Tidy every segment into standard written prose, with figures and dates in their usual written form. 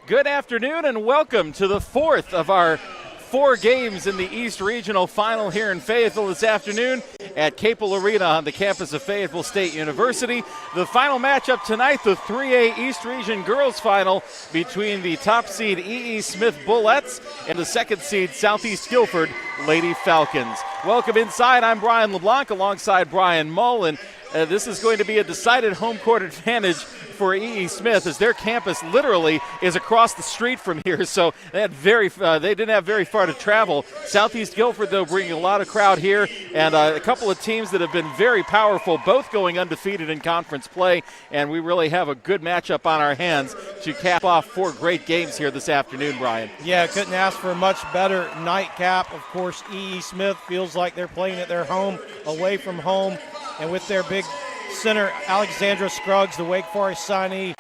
Good afternoon and welcome to the fourth of our 4 games in the East Regional Final here in Fayetteville this afternoon at Capel Arena on the campus of Fayetteville State University. The final matchup tonight, the 3A East Region Girls Final between the top seed E.E. Smith Bullets and the second seed Southeast Guilford Lady Falcons. Welcome inside. I'm Brian LeBlanc alongside Brian Mullen. This is going to be a decided home court advantage for E.E. Smith, as their campus literally is across the street from here, so they didn't have very far to travel. Southeast Guilford, though, bringing a lot of crowd here, and a couple of teams that have been very powerful, both going undefeated in conference play, and we really have a good matchup on our hands to cap off 4 great games here this afternoon, Brian. Yeah, couldn't ask for a much better nightcap. Of course, E.E. Smith feels like they're playing at their home, away from home, and with their big center, Alexandra Scruggs, the Wake Forest signee,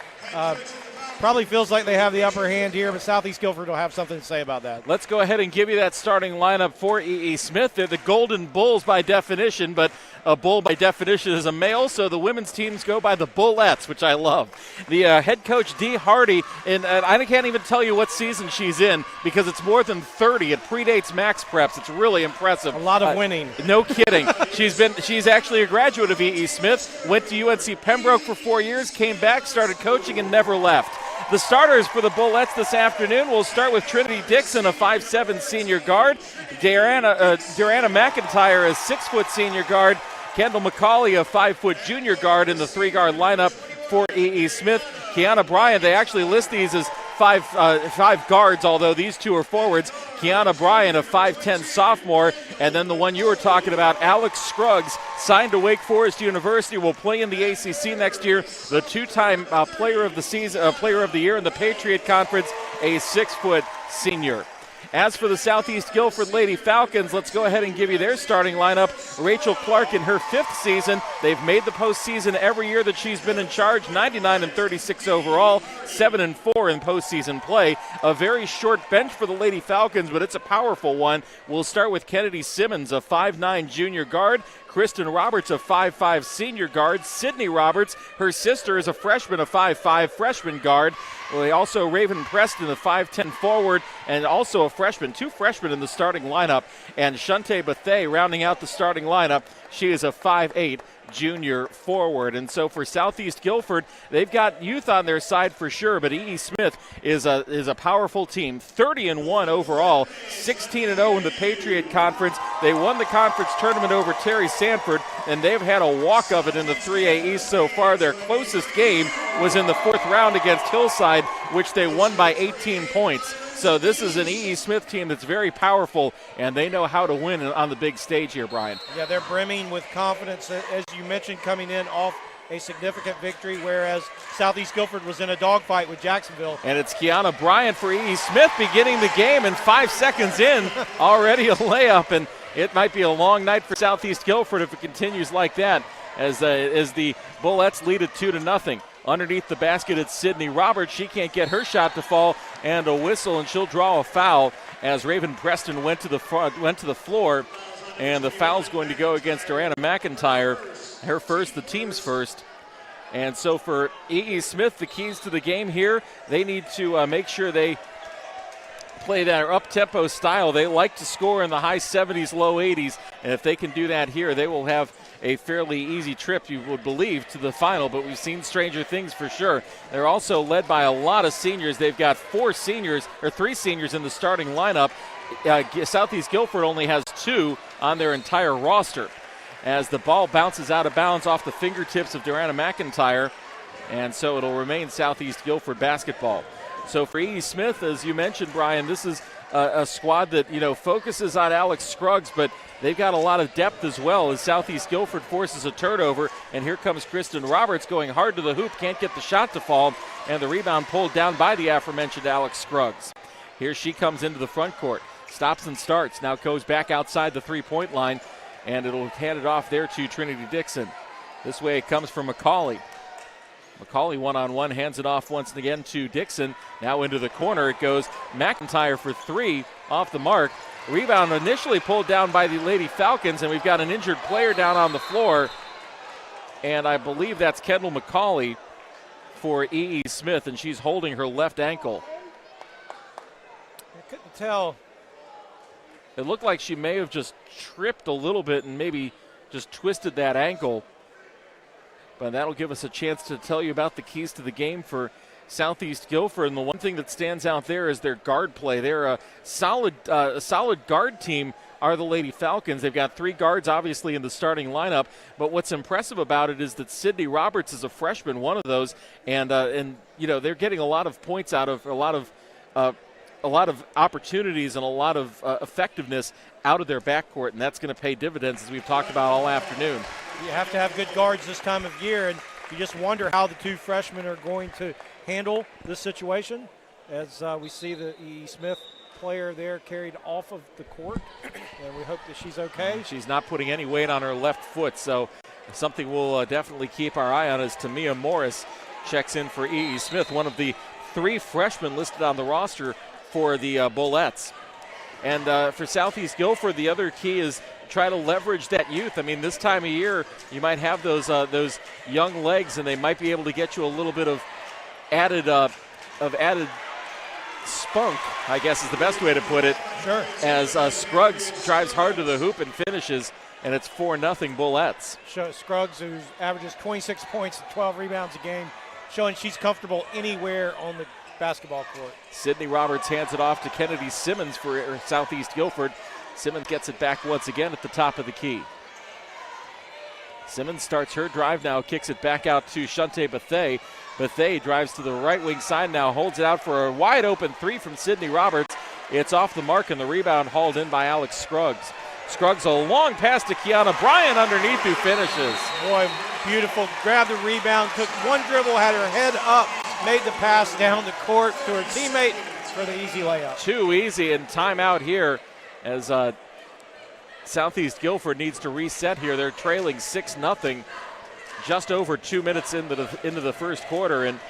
probably feels like they have the upper hand here, but Southeast Guilford will have something to say about that. Let's go ahead and give you that starting lineup for E.E. Smith. They're the Golden Bulls by definition, but a bull by definition is a male, so the women's teams go by the Bullets, which I love. The head coach, Dee Hardy, and I can't even tell you what season she's in because it's more than 30. It predates Max Preps. It's really impressive. A lot of winning. No kidding. She's actually a graduate of E.E. Smith, went to UNC Pembroke for 4 years, came back, started coaching, and never left. The starters for the Bullets this afternoon, we'll start with Trinity Dixon, a 5'7" senior guard. Deanna McIntyre, a 6-foot senior guard. Kendall McCauley, a 5-foot junior guard in the 3-guard lineup for E.E. Smith. Kiana Bryant, they actually list these as five guards, although these two are forwards. Kiana Bryant, a 5'10" sophomore, and then the one you were talking about, Alex Scruggs, signed to Wake Forest University, will play in the ACC next year. The 2-time player of the season, player of the year in the Patriot Conference, a 6-foot senior. As for the Southeast Guilford Lady Falcons, let's go ahead and give you their starting lineup. Rachel Clark in her 5th season. They've made the postseason every year that she's been in charge. 99-36 overall, 7-4 in postseason play. A very short bench for the Lady Falcons, but it's a powerful one. We'll start with Kennedy Simmons, a 5'9" junior guard. Kristen Roberts, a 5'5" senior guard. Sydney Roberts, her sister, is a freshman, a 5'5" freshman guard. Also Raven Preston, a 5'10" forward, and also a freshman, 2 freshmen in the starting lineup. And Shante Bethay rounding out the starting lineup. She is a 5'8" junior forward. And so for Southeast Guilford, they've got youth on their side for sure, but E.E. Smith is a powerful team. 30-1 overall, 16-0 in the Patriot Conference. They won the conference tournament over Terry Sanford, and they've had a walk of it in the 3A East so far. Their closest game was in the 4th round against Hillside, which they won by 18 points. So this is an E.E. Smith team that's very powerful, and they know how to win on the big stage here, Brian. Yeah, they're brimming with confidence, as you mentioned, coming in off a significant victory, whereas Southeast Guilford was in a dogfight with Jacksonville. And it's Kiana Bryant for E.E. Smith beginning the game, and 5 seconds in, already a layup, and it might be a long night for Southeast Guilford if it continues like that, as the Bullets lead it 2-0. Underneath the basket, it's Sydney Roberts. She can't get her shot to fall, and a whistle, and she'll draw a foul as Raven Preston went to the floor, and the foul's going to go against Deanna McIntyre. Her first, the team's first. And so for E.E. Smith, the keys to the game here, they need to make sure they play that up-tempo style. They like to score in the high 70s, low 80s, and if they can do that here, they will have a fairly easy trip, you would believe, to the final, but we've seen stranger things for sure. They're also led by a lot of seniors. They've got 3 seniors in the starting lineup. Southeast Guilford only has 2 on their entire roster, as the ball bounces out of bounds off the fingertips of Deanna McIntyre, and so it'll remain Southeast Guilford basketball. So for E.E. Smith, as you mentioned, Brian, this is a squad that, focuses on Alex Scruggs, but they've got a lot of depth as well, as Southeast Guilford forces a turnover, and here comes Kristen Roberts going hard to the hoop, can't get the shot to fall, and the rebound pulled down by the aforementioned Alex Scruggs. Here she comes into the front court, stops and starts, now goes back outside the three-point line, and it'll hand it off there to Trinity Dixon. This way it comes from McCauley. McCauley one-on-one, hands it off once again to Dixon. Now into the corner it goes. McIntyre for 3 off the mark. Rebound initially pulled down by the Lady Falcons, and we've got an injured player down on the floor. And I believe that's Kendall McCauley for E.E. Smith, and she's holding her left ankle. couldn't tell. It looked like she may have just tripped a little bit and maybe just twisted that ankle. But that'll give us a chance to tell you about the keys to the game for Southeast Guilford. And the one thing that stands out there is their guard play. They're a solid guard team, are the Lady Falcons. They've got 3 guards, obviously, in the starting lineup. But what's impressive about it is that Sydney Roberts is a freshman, one of those. And you know, they're getting a lot of points out of a lot of opportunities and a lot of effectiveness out of their backcourt, and that's going to pay dividends, as we've talked about all afternoon. You have to have good guards this time of year, and you just wonder how the 2 freshmen are going to handle this situation, as we see the E.E. Smith player there carried off of the court, and we hope that she's okay. She's not putting any weight on her left foot, so something we'll definitely keep our eye on as Tamia Morris checks in for E.E. Smith, one of the 3 freshmen listed on the roster for the Bullets. And for Southeast Guilford, the other key is try to leverage that youth. I mean, this time of year, you might have those young legs, and they might be able to get you a little bit of added spunk, I guess is the best way to put it. Sure. As Scruggs drives hard to the hoop and finishes, and it's 4-0 Bullets. Scruggs, who averages 26 points and 12 rebounds a game, showing she's comfortable anywhere on the basketball court. Sydney Roberts hands it off to Kennedy Simmons for Southeast Guilford. Simmons gets it back once again at the top of the key. Simmons starts her drive now, kicks it back out to Shante Bethea. Bethea drives to the right wing side now, holds it out for a wide open 3 from Sydney Roberts. It's off the mark, and the rebound hauled in by Alex Scruggs. Scruggs, a long pass to Kiana Bryant underneath, who finishes. Boy, beautiful. Grabbed the rebound, took one dribble, had her head up, made the pass down the court to her teammate for the easy layup. Too easy, and timeout here as Southeast Guilford needs to reset here. They're trailing 6-0, just over 2 minutes into the first quarter. And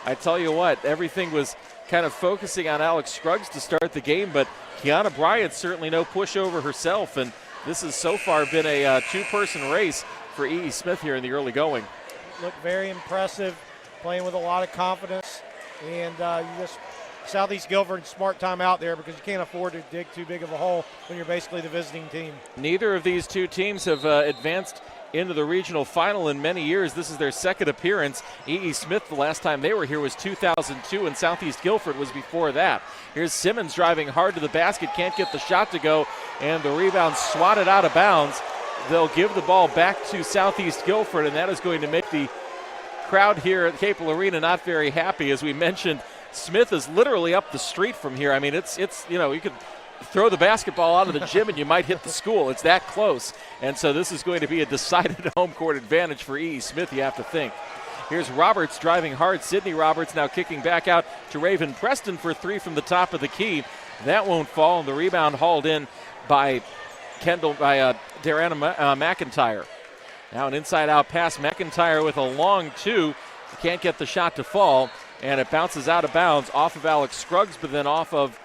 I tell you what, everything was kind of focusing on Alex Scruggs to start the game, but Kiana Bryant certainly no pushover herself, and this has so far been a 2-person race for E.E. Smith here in the early going. Looked very impressive, playing with a lot of confidence, and Southeast Guilford, smart time out there, because you can't afford to dig too big of a hole when you're basically the visiting team. Neither of these 2 teams have advanced into the regional final in many years. This is their second appearance. E.E. Smith, the last time they were here was 2002, and Southeast Guilford was before that. Here's Simmons driving hard to the basket, can't get the shot to go, and the rebound swatted out of bounds. They'll give the ball back to Southeast Guilford, and that is going to make the crowd here at Capel Arena not very happy. As we mentioned, Smith is literally up the street from here. I mean, it's you know, you could throw the basketball out of the gym and you might hit the school. It's that close. And so this is going to be a decided home court advantage for E.E. Smith, you have to think. Here's Roberts driving hard. Sydney Roberts now kicking back out to Raven Preston for 3 from the top of the key. That won't fall, and the rebound hauled in by Darana McIntyre. Now an inside-out pass. McIntyre with a long 2. Can't get the shot to fall, and it bounces out of bounds off of Alex Scruggs, but then off of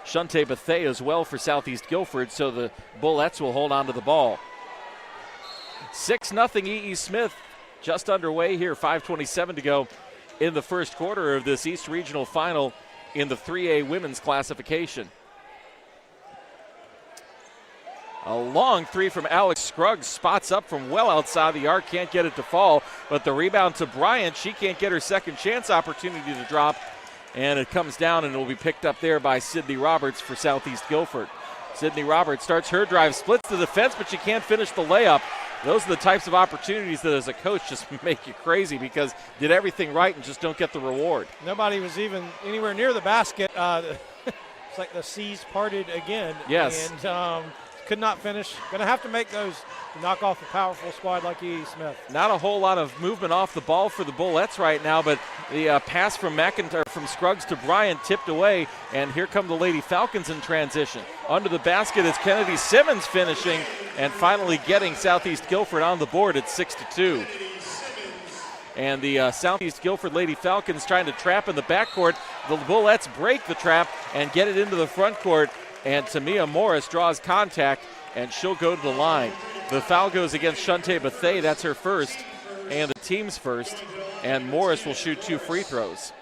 Shante Bethea as well for Southeast Guilford, so the Bullets will hold on to the ball. 6-0 E.E. Smith, just underway here, 5:27 to go in the first quarter of this East Regional Final in the 3A women's classification. A long 3 from Alex Scruggs, spots up from well outside the arc, can't get it to fall, but the rebound to Bryant, she can't get her second chance opportunity to drop, and it comes down and it will be picked up there by Sydney Roberts for Southeast Guilford. Sydney Roberts starts her drive, splits the defense, but she can't finish the layup. Those are the types of opportunities that as a coach just make you crazy, because did everything right and just don't get the reward. Nobody was even anywhere near the basket. It's like the seas parted again. Yes. And could not finish. Going to have to make those to knock off a powerful squad like E.E. Smith. Not a whole lot of movement off the ball for the Bullets right now, but the pass from Scruggs to Bryant tipped away, and here come the Lady Falcons in transition. Under the basket is Kennedy Simmons finishing, and finally getting Southeast Guilford on the board at 6-2. And the Southeast Guilford Lady Falcons trying to trap in the backcourt. The Bullets break the trap and get it into the front court, and Tamia Morris draws contact, and she'll go to the line. The foul goes against Shante Bethea. That's her first and the team's first, and Morris will shoot 2 free throws.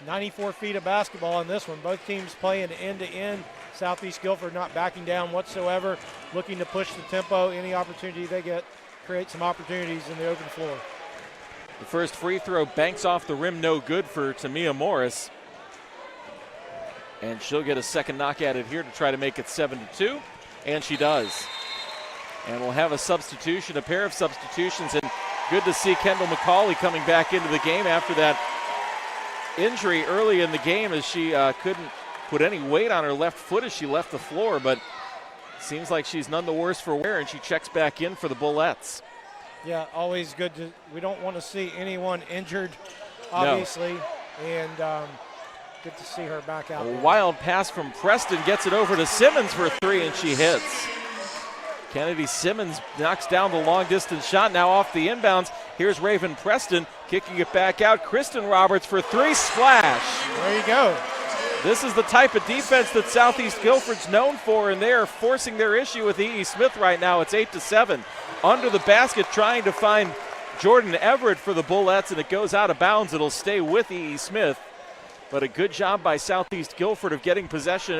94 feet of basketball in this one. Both teams playing end-to-end. Southeast Guilford not backing down whatsoever, looking to push the tempo. Any opportunity they get, create some opportunities in the open floor. The first free throw banks off the rim, no good for Tamia Morris. And she'll get a second knock at it here to try to make it 7-2, and she does. And we'll have a substitution, a pair of substitutions, and good to see Kendall McCauley coming back into the game after that injury early in the game as she couldn't put any weight on her left foot as she left the floor, but seems like she's none the worse for wear, and she checks back in for the Bullets. Yeah, always good to, we don't want to see anyone injured, obviously, and good to see her back out. A wild pass from Preston gets it over to Simmons for three, and she hits. Kennedy Simmons knocks down the long-distance shot, now off the inbounds. Here's Raven Preston kicking it back out. Kristen Roberts for three, splash. There you go. This is the type of defense that Southeast Guilford's known for, and they are forcing their issue with E.E. Smith right now. It's 8-7. Under the basket trying to find Jordan Everett for the Bullets, and it goes out of bounds. It'll stay with E.E. Smith. But a good job by Southeast Guilford of getting position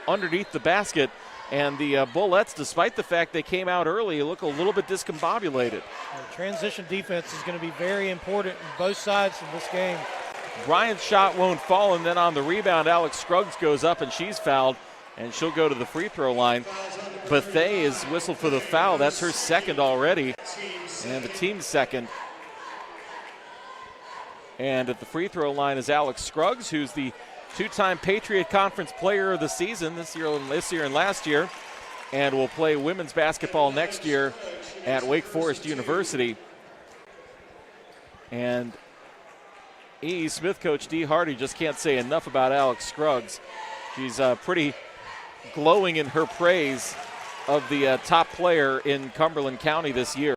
underneath the basket. And the Bullets, despite the fact they came out early, look a little bit discombobulated. Transition defense is going to be very important on both sides of this game. Bryant's shot won't fall, and then on the rebound, Alex Scruggs goes up, and she's fouled, and she'll go to the free throw line. Bethea is whistled for the foul. That's her second already, and the team's second. And at the free throw line is Alex Scruggs, who's the two-time Patriot Conference Player of the Season this year and last year, and will play women's basketball next year at Wake Forest University. And E.E. Smith coach Dee Hardy just can't say enough about Alex Scruggs. She's pretty glowing in her praise of the top player in Cumberland County this year.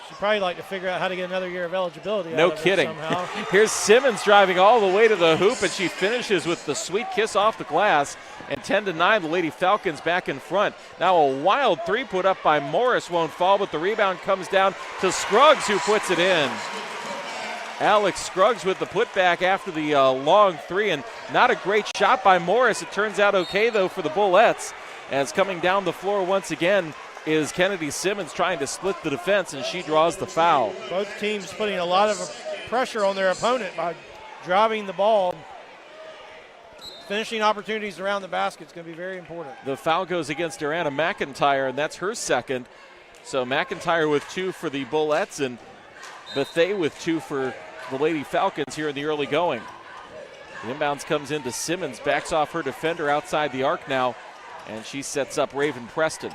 She'd probably like to figure out how to get another year of eligibility. No out of kidding. it somehow. Here's Simmons driving all the way to the hoop, and she finishes with the sweet kiss off the glass. And 10-9, the Lady Falcons back in front. Now a wild three put up by Morris won't fall, but the rebound comes down to Scruggs, who puts it in. Alex Scruggs with the putback after the long three, and not a great shot by Morris. It turns out okay, though, for the Bullets, as coming down the floor once again is Kennedy Simmons trying to split the defense, and she draws the foul. Both teams putting a lot of pressure on their opponent by driving the ball. Finishing opportunities around the basket is going to be very important. The foul goes against Ariana McIntyre, and that's her second. So McIntyre with two for the Bullets, and Bethea with two for the Lady Falcons here in the early going. The inbounds comes into Simmons, backs off her defender outside the arc now, and she sets up Raven Preston.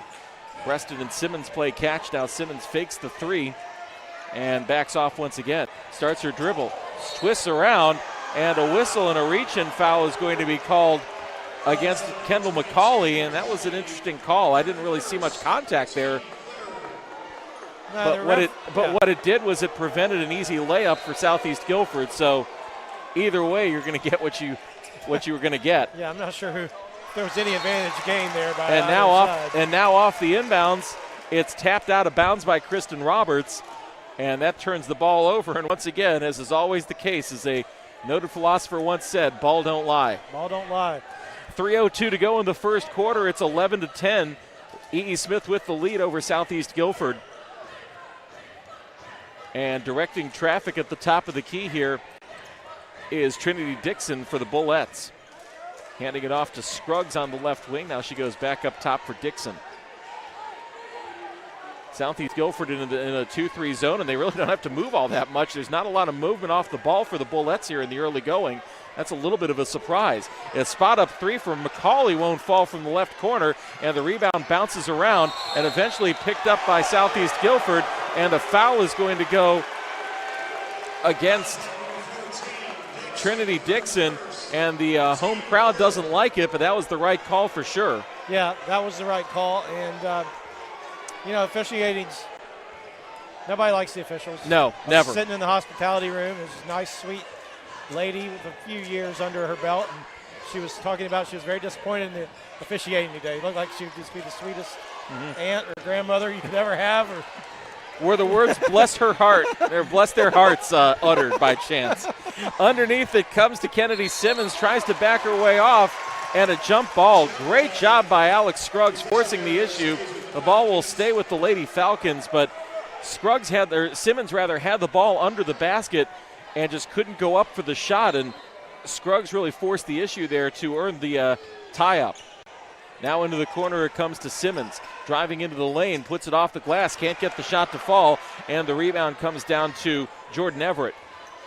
Preston and Simmons play catch. Now Simmons fakes the three and backs off once again. Starts her dribble, twists around, and a whistle and a reach-in foul is going to be called against Kendall McCauley, and that was an interesting call. I didn't really see much contact there. No, What it did was it prevented an easy layup for Southeast Guilford. So either way, you're going to get what you were going to get. Yeah, I'm not sure if there was any advantage gained there by and now off the inbounds, it's tapped out of bounds by Kristen Roberts, and that turns the ball over. And once again, as is always the case, as a noted philosopher once said, ball don't lie. Ball don't lie. 3:02 to go in the first quarter. It's 11-10. E.E. Smith with the lead over Southeast Guilford. And directing traffic at the top of the key here is Trinity Dixon for the Bullets. Handing it off to Scruggs on the left wing. Now she goes back up top for Dixon. Southeast Guilford in a 2-3 zone, and they really don't have to move all that much. There's not a lot of movement off the ball for the Bullets here in the early going. That's a little bit of a surprise. A spot up three from McCauley won't fall from the left corner, and the rebound bounces around and eventually picked up by Southeast Guilford, and a foul is going to go against Trinity Dixon, and the home crowd doesn't like it, but that was the right call for sure. Yeah, that was the right call, and officiating's, nobody likes the officials. No, never. Sitting in the hospitality room is a nice, sweet lady with a few years under her belt, and she was talking about she was very disappointed in the officiating today. It looked like she would just be the sweetest aunt or grandmother you could ever have. were the words bless her heart, or bless their hearts uttered by chance. Underneath it comes to Kennedy Simmons, tries to back her way off, and a jump ball. Great job by Alex Scruggs forcing the issue. The ball will stay with the Lady Falcons, but Simmons had the ball under the basket and just couldn't go up for the shot, and Scruggs really forced the issue there to earn the tie-up. Now into the corner it comes to Simmons. Driving into the lane, puts it off the glass, can't get the shot to fall, and the rebound comes down to Jordan Everett.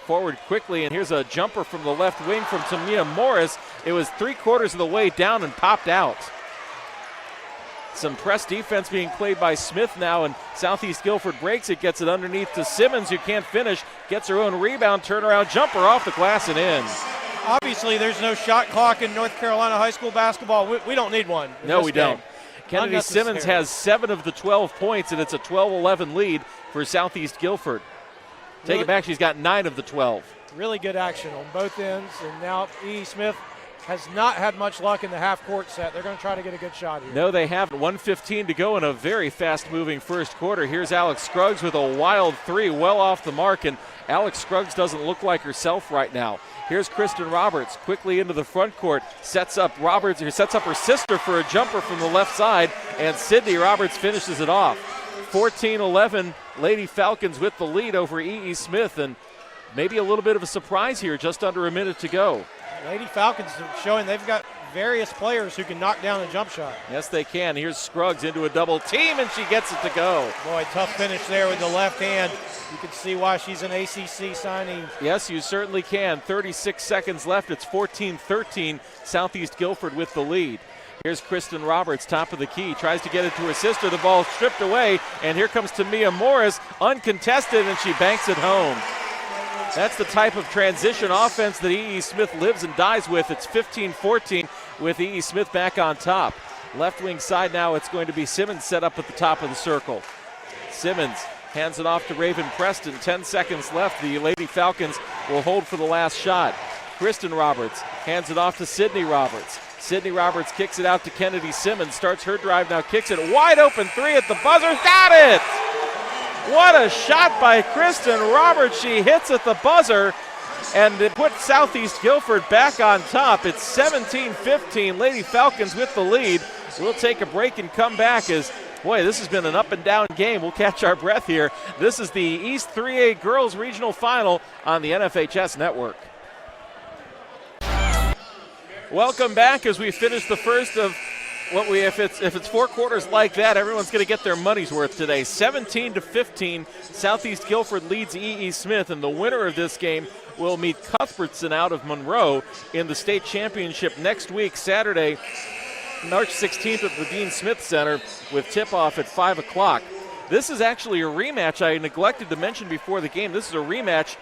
Forward quickly, and here's a jumper from the left wing from Tamia Morris. It was 3/4 of the way down and popped out. Some press defense being played by Smith now, and Southeast Guilford breaks it, gets it underneath to Simmons, who can't finish, gets her own rebound, turnaround jumper off the glass and in. Obviously, there's no shot clock in North Carolina high school basketball. We don't need one. No, we don't. Kennedy Simmons has 7 of the 12 points, and it's a 12-11 lead for Southeast Guilford. Take it back, she's got 9 of the 12. Really good action on both ends, and now E.E. Smith has not had much luck in the half-court set. They're going to try to get a good shot here. No, they haven't. 1:15 to go in a very fast-moving first quarter. Here's Alex Scruggs with a wild three, well off the mark, and Alex Scruggs doesn't look like herself right now. Here's Kristen Roberts quickly into the front court, sets up her sister for a jumper from the left side, and Sydney Roberts finishes it off. 14-11, Lady Falcons with the lead over E.E. Smith, and maybe a little bit of a surprise here, just under a minute to go. Lady Falcons showing they've got various players who can knock down a jump shot. Yes, they can. Here's Scruggs into a double team, and she gets it to go. Boy, tough finish there with the left hand. You can see why she's an ACC signee. Yes, you certainly can. 36 seconds left. It's 14-13. Southeast Guilford with the lead. Here's Kristen Roberts, top of the key. Tries to get it to her sister. The ball stripped away, and here comes Tamia Morris, uncontested, and she banks it home. That's the type of transition offense that E.E. Smith lives and dies with. It's 15-14 with E.E. Smith back on top. Left wing side now, it's going to be Simmons set up at the top of the circle. Simmons hands it off to Raven Preston. 10 seconds left. The Lady Falcons will hold for the last shot. Kristen Roberts hands it off to Sydney Roberts. Sydney Roberts kicks it out to Kennedy Simmons. Starts her drive now, kicks it. Wide open three at the buzzer. Got it! What a shot by Kristen Roberts. She hits at the buzzer, and it puts Southeast Guilford back on top. It's 17-15. Lady Falcons with the lead. We'll take a break and come back as, boy, this has been an up-and-down game. We'll catch our breath here. This is the East 3A Girls Regional Final on the NFHS Network. Welcome back as we finish the first of what if it's 4 quarters like that, everyone's going to get their money's worth today. 17-15, Southeast Guilford leads E.E. Smith, and the winner of this game will meet Cuthbertson out of Monroe in the state championship next week, Saturday, March 16th at the Dean Smith Center, with tip-off at 5 o'clock. This is actually a rematch I neglected to mention before the game. This is a rematch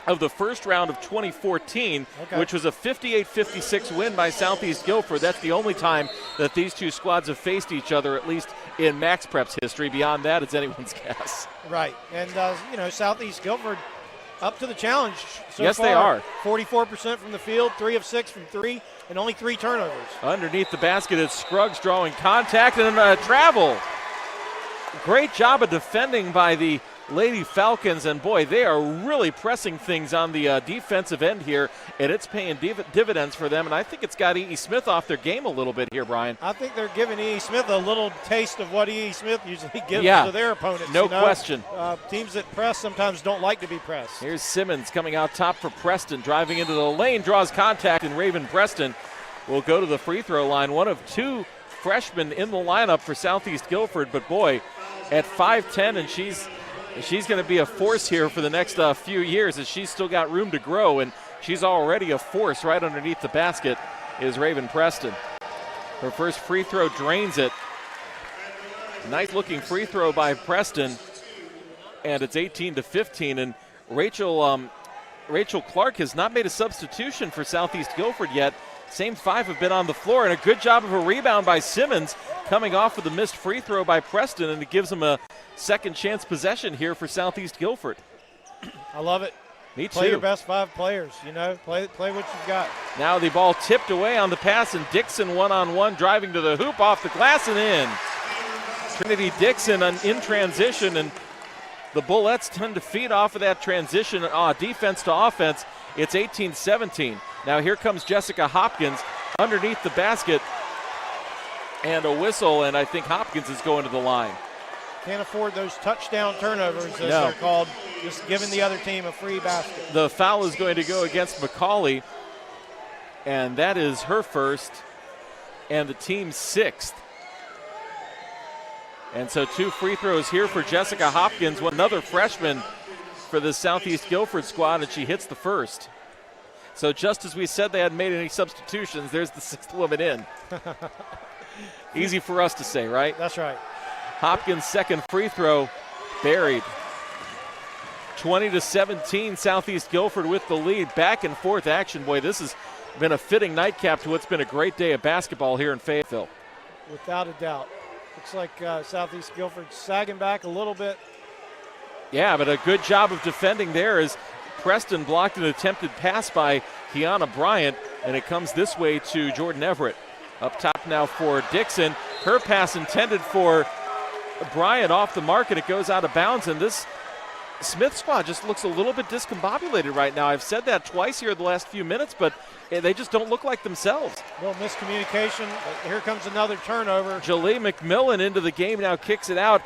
of the first round of 2014, which was a 58-56 win by Southeast Guilford. That's the only time that these two squads have faced each other, at least in Max Prep's history. Beyond that, it's anyone's guess. Right, and Southeast Guilford up to the challenge so yes, far. They are. 44% from the field, 3 of 6 from 3, and only 3 turnovers. Underneath the basket is Scruggs drawing contact and travel. Great job of defending by the Lady Falcons, and boy, they are really pressing things on the defensive end here, and it's paying dividends for them, and I think it's got E.E. Smith off their game a little bit here, Brian. I think they're giving E.E. Smith a little taste of what E.E. Smith usually gives to their opponents. No question. Teams that press sometimes don't like to be pressed. Here's Simmons coming out top for Preston, driving into the lane, draws contact, and Raven Preston will go to the free throw line. One of 2 freshmen in the lineup for Southeast Guilford, but boy, at 5'10", and she's going to be a force here for the next few years, as she's still got room to grow, and she's already a force right underneath the basket is Raven Preston. Her first free throw drains it. Nice looking free throw by Preston, and it's 18-15, and Rachel Clark has not made a substitution for Southeast Guilford yet. Same 5 have been on the floor, and a good job of a rebound by Simmons coming off of the missed free throw by Preston, and it gives them a second chance possession here for Southeast Guilford. I love it. Me too. Play your best 5 players, play what you've got. Now the ball tipped away on the pass, and Dixon one-on-one driving to the hoop, off the glass and in. Trinity Dixon in transition, and the Bullets tend to feed off of that transition defense to offense. It's 18-17. Now here comes Jessica Hopkins underneath the basket, and a whistle, and I think Hopkins is going to the line. Can't afford those touchdown turnovers, as they're called, just giving the other team a free basket. The foul is going to go against McCauley, and that is her first and the team's sixth. And so 2 free throws here for Jessica Hopkins, another freshman for the Southeast Guilford squad, and she hits the first. So just as we said they hadn't made any substitutions, there's the 6th woman in. Easy for us to say, right? That's right. Hopkins' second free throw buried. 20-17, Southeast Guilford with the lead. Back and forth action. Boy, this has been a fitting nightcap to what's been a great day of basketball here in Fayetteville. Without a doubt. Looks like Southeast Guilford sagging back a little bit. Yeah, but a good job of defending there as Preston blocked an attempted pass by Kiana Bryant, and it comes this way to Jordan Everett. Up top now for Dixon. Her pass intended for Bryant off the mark, and it goes out of bounds, and this Smith squad just looks a little bit discombobulated right now. I've said that twice here the last few minutes, but they just don't look like themselves. A little miscommunication. Here comes another turnover. Jolie McMillan into the game now, kicks it out.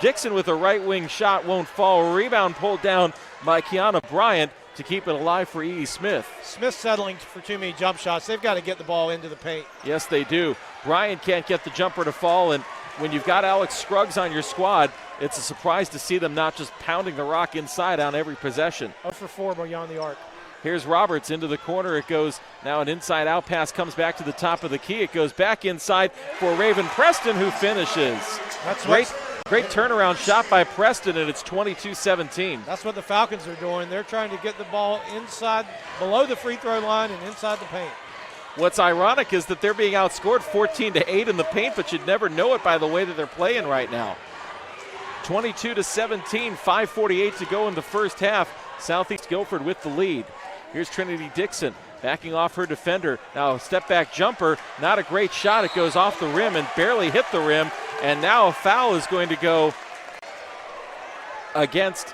Dixon with a right wing shot won't fall. Rebound pulled down by Kiana Bryant to keep it alive for E.E. Smith. Smith settling for too many jump shots. They've got to get the ball into the paint. Yes, they do. Bryant can't get the jumper to fall, and when you've got Alex Scruggs on your squad, it's a surprise to see them not just pounding the rock inside on every possession. 0 for 4 beyond the arc. Here's Roberts into the corner. It goes now an inside-out pass, comes back to the top of the key. It goes back inside for Raven Preston, who finishes. That's Great turnaround shot by Preston, and it's 22-17. That's what the Falcons are doing. They're trying to get the ball inside, below the free throw line and inside the paint. What's ironic is that they're being outscored 14-8 in the paint, but you'd never know it by the way that they're playing right now. 22-17, 5:48 to go in the first half. Southeast Guilford with the lead. Here's Trinity Dixon backing off her defender. Now a step back jumper, not a great shot. It goes off the rim and barely hit the rim. And now a foul is going to go against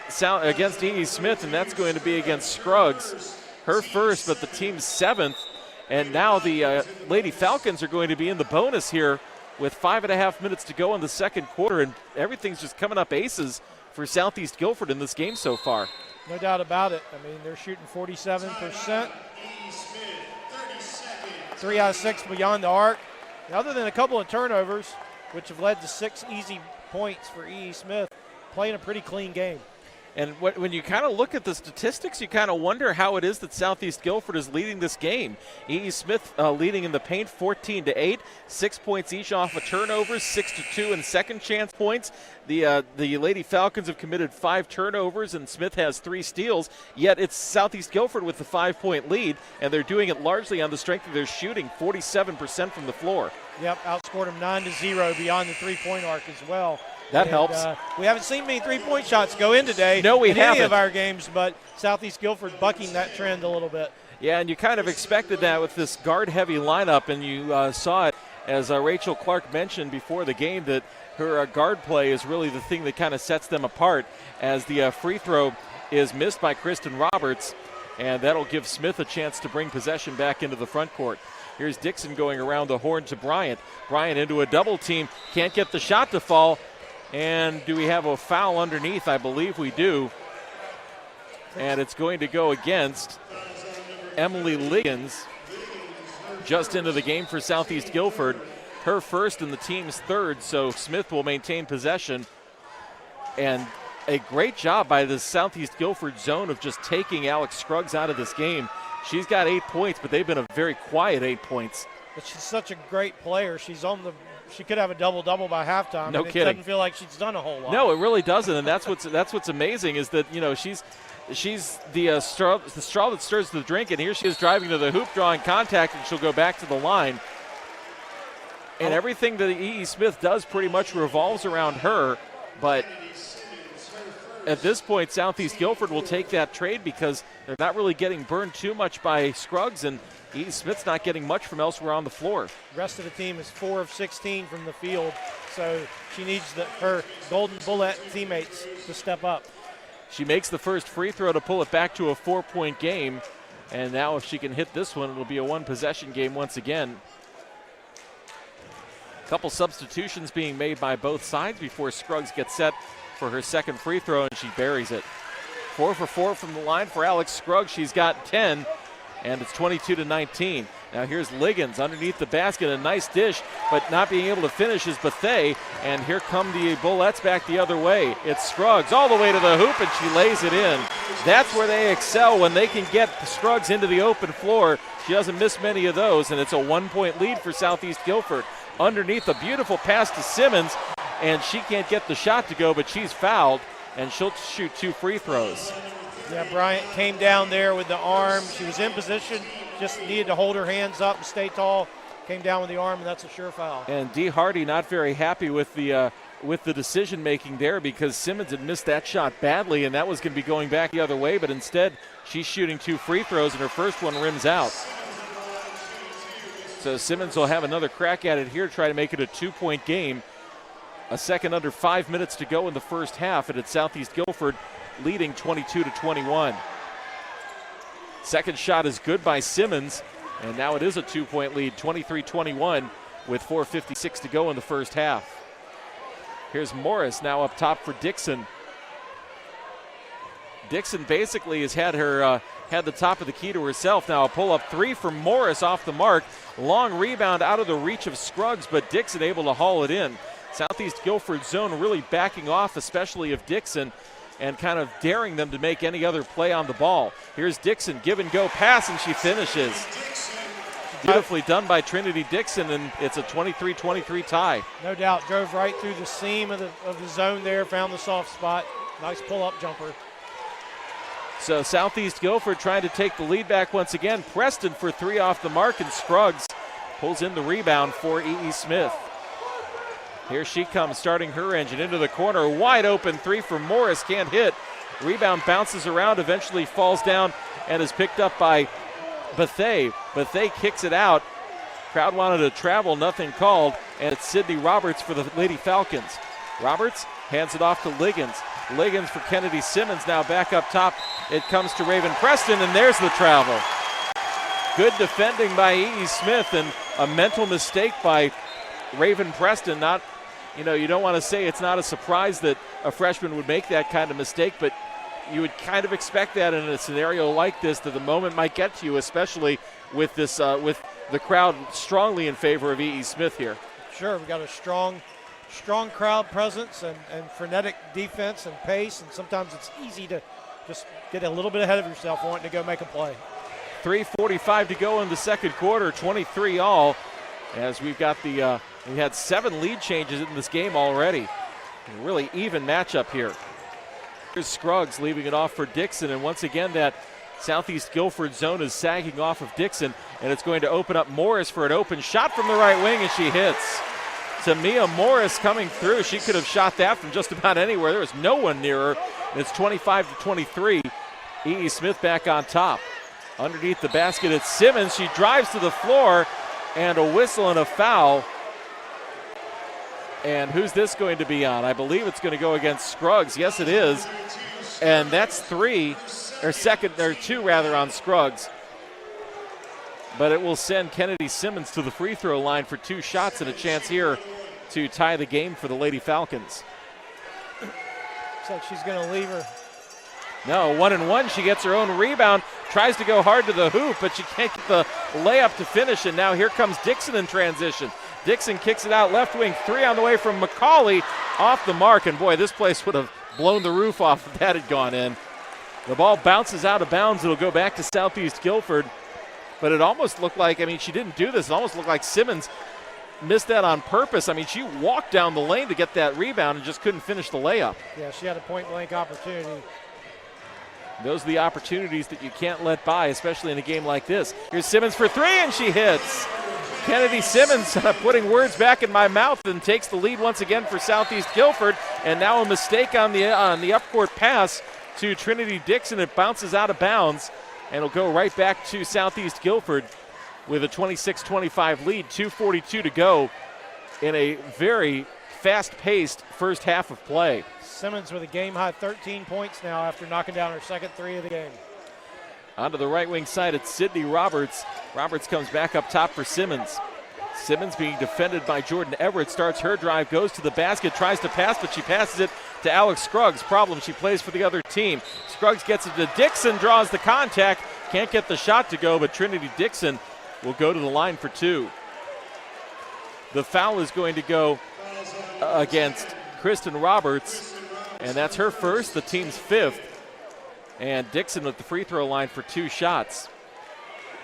E.E. Smith, and that's going to be against Scruggs. Her first, but the team's 7th. And now the Lady Falcons are going to be in the bonus here with 5.5 minutes to go in the second quarter, and everything's just coming up aces for Southeast Guilford in this game so far. No doubt about it. I mean, they're shooting 47%. 3 out of 6 beyond the arc. Other than a couple of turnovers, which have led to 6 easy points for E.E. Smith, playing a pretty clean game. And when you kind of look at the statistics, you kind of wonder how it is that Southeast Guilford is leading this game. E.E. Smith leading in the paint 14-8, 6 points each off of turnovers, 6-2 in second chance points. The Lady Falcons have committed 5 turnovers, and Smith has 3 steals, yet it's Southeast Guilford with the 5-point lead, and they're doing it largely on the strength of their shooting, 47% from the floor. Yep, outscored them 9-0 beyond the three-point arc as well. That helps. We haven't seen many three-point shots go in today. No, we in haven't. any of our games, but Southeast Guilford bucking that trend a little bit. Yeah, and you kind of expected that with this guard-heavy lineup, and you saw it, as Rachel Clark mentioned before the game, that her guard play is really the thing that kind of sets them apart, as the free throw is missed by Kristen Roberts, and that'll give Smith a chance to bring possession back into the front court. Here's Dixon going around the horn to Bryant. Bryant into a double team, can't get the shot to fall. And do we have a foul underneath? I believe we do. And it's going to go against Emily Liggins, just into the game for Southeast Guilford. Her first and the team's third, so Smith will maintain possession. And a great job by the Southeast Guilford zone of just taking Alex Scruggs out of this game. She's got 8 points, but they've been a very quiet 8 points. But she's such a great player. She could have a double-double by halftime. No kidding. It doesn't feel like she's done a whole lot. No, it really doesn't, and that's what's amazing is that, you know, she's the straw that stirs the drink, and here she is driving to the hoop, drawing contact, and she'll go back to the line. And everything that E.E. Smith does pretty much revolves around her, but at this point, Southeast Guilford will take that trade because they're not really getting burned too much by Scruggs, and E. Smith's not getting much from elsewhere on the floor. The rest of the team is 4 of 16 from the field, so she needs her Golden Bullet teammates to step up. She makes the first free throw to pull it back to a 4-point game, and now if she can hit this one, it'll be a one-possession game once again. A couple substitutions being made by both sides before Scruggs gets set for her second free throw, and she buries it. 4 for 4 from the line for Alex Scruggs. She's got 10, and it's 22-19. Now here's Liggins underneath the basket, a nice dish, but not being able to finish is Bethea, and here come the Bullets back the other way. It's Scruggs all the way to the hoop, and she lays it in. That's where they excel, when they can get Scruggs into the open floor. She doesn't miss many of those, and it's a 1-point lead for Southeast Guilford. Underneath, a beautiful pass to Simmons, and she can't get the shot to go, but she's fouled, and she'll shoot 2 free throws. Yeah, Bryant came down there with the arm. She was in position, just needed to hold her hands up and stay tall. Came down with the arm, and that's a sure foul. And Dee Hardy not very happy with the decision making there, because Simmons had missed that shot badly, and that was going to be going back the other way, but instead she's shooting 2 free throws, and her first one rims out. So Simmons will have another crack at it here to try to make it a 2-point game. A second under 5 minutes to go in the first half, and it's Southeast Guilford leading 22-21. Second shot is good by Simmons, and now it is a 2-point lead, 23-21, with 4:56 to go in the first half. Here's Morris now up top for Dixon. Dixon basically has had her had the top of the key to herself. Now a pull-up 3 from Morris off the mark. Long rebound out of the reach of Scruggs, but Dixon able to haul it in. Southeast Guilford zone really backing off, especially of Dixon, and kind of daring them to make any other play on the ball. Here's Dixon, give and go pass, and she finishes. Beautifully done by Trinity Dixon, and it's a 23-23 tie. No doubt, drove right through the seam of the zone there, found the soft spot. Nice pull-up jumper. So Southeast Guilford trying to take the lead back once again. Preston for 3 off the mark, and Scruggs pulls in the rebound for E.E. Smith. Here she comes, starting her engine into the corner. Wide open 3 from Morris, can't hit. Rebound bounces around, eventually falls down, and is picked up by Bethea. Bethea kicks it out. Crowd wanted to travel, nothing called, and it's Sydney Roberts for the Lady Falcons. Roberts hands it off to Liggins. Liggins for Kennedy Simmons, now back up top. It comes to Raven Preston, and there's the travel. Good defending by E.E. Smith, and a mental mistake by Raven Preston. Not, you don't want to say it's not a surprise that a freshman would make that kind of mistake, but you would kind of expect that in a scenario like this, that the moment might get to you, especially with this, with the crowd strongly in favor of E.E. Smith here. Sure, we've got a strong crowd presence and frenetic defense and pace, and sometimes it's easy to just get a little bit ahead of yourself wanting to go make a play. 3:45 to go in the second quarter, 23 all, as we've got the we had 7 lead changes in this game already. A really even matchup here. Here's Scruggs leaving it off for Dixon, and once again that Southeast Guilford zone is sagging off of Dixon, and it's going to open up Morris for an open shot from the right wing, and she hits. Tamia Morris coming through. She could have shot that from just about anywhere. There was no one near her. And it's 25-23. E.E. Smith back on top. Underneath the basket, it's Simmons. She drives to the floor, and a whistle and a foul. And who's this going to be on? I believe it's going to go against Scruggs. Yes, it is. And that's 2 on Scruggs. But it will send Kennedy Simmons to the free throw line for 2 shots and a chance here to tie the game for the Lady Falcons. Looks like she's going to leave her. No, 1-1. She gets her own rebound, tries to go hard to the hoop, but she can't get the layup to finish. And now here comes Dixon in transition. Dixon kicks it out left wing, 3 on the way from McCauley, off the mark. And boy, this place would have blown the roof off if that had gone in. The ball bounces out of bounds. It'll go back to Southeast Guilford. But it almost looked like, she didn't do this. It almost looked like Simmons missed that on purpose. She walked down the lane to get that rebound and just couldn't finish the layup. Yeah, she had a point-blank opportunity. Those are the opportunities that you can't let by, especially in a game like this. Here's Simmons for 3, and she hits. Kennedy Simmons putting words back in my mouth and takes the lead once again for Southeast Guilford. And now a mistake on the upcourt pass to Trinity Dixon. It bounces out of bounds, and it'll go right back to Southeast Guilford with a 26-25 lead. 2:42 to go in a very fast-paced first half of play. Simmons with a game-high 13 points now after knocking down her second three of the game. Onto the right wing side, it's Sydney Roberts. Roberts comes back up top for Simmons. Simmons being defended by Jordan Everett, starts her drive, goes to the basket, tries to pass, but she passes it to Alex Scruggs. Problem, she plays for the other team. Scruggs gets it to Dixon, draws the contact, can't get the shot to go, but Trinity Dixon will go to the line for two. The foul is going to go against Kristen Roberts, and that's her first, the team's fifth. And Dixon at the free throw line for two shots.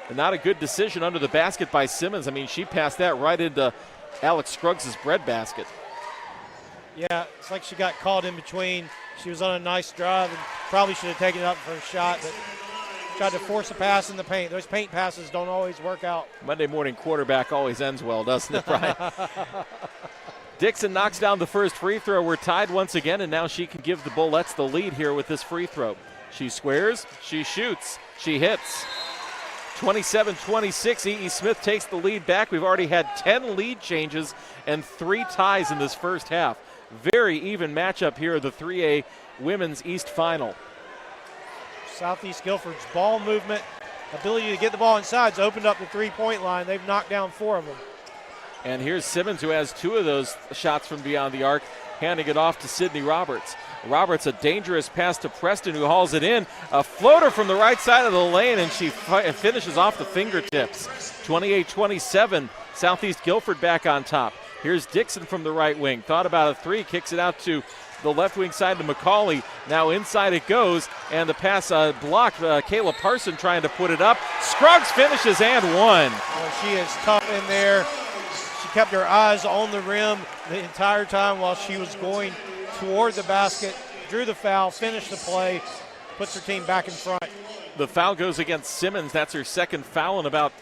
And not a good decision under the basket by Simmons. I mean, she passed that right into Alex Scruggs' breadbasket. Yeah, it's like she got caught in between. She was on a nice drive and probably should have taken it up for a shot, but tried to force a pass in the paint. Those paint passes don't always work out. Monday morning quarterback always ends well, doesn't it, Brian? Dixon knocks down the first free throw. We're tied once again, and now she can give the Bullets the lead here with this free throw. She squares, she shoots, she hits. 27-26, E.E. Smith takes the lead back. We've already had 10 lead changes and 3 ties in this first half. Very even matchup here of the 3A Women's East Final. Southeast Guilford's ball movement, ability to get the ball inside's opened up the three-point line. They've knocked down 4 of them. And here's Simmons, who has 2 of those shots from beyond the arc, handing it off to Sydney Roberts. Roberts, a dangerous pass to Preston, who hauls it in. A floater from the right side of the lane, and she finishes off the fingertips. 28-27, Southeast Guilford back on top. Here's Dixon from the right wing. Thought about a three, kicks it out to the left wing side to McCauley. Now inside it goes, and the pass blocked. Kayla Parson trying to put it up. Scruggs finishes and one. Oh, she is tough in there. She kept her eyes on the rim the entire time while she was going toward the basket, drew the foul, finished the play, puts her team back in front. The foul goes against Simmons. That's her second foul in about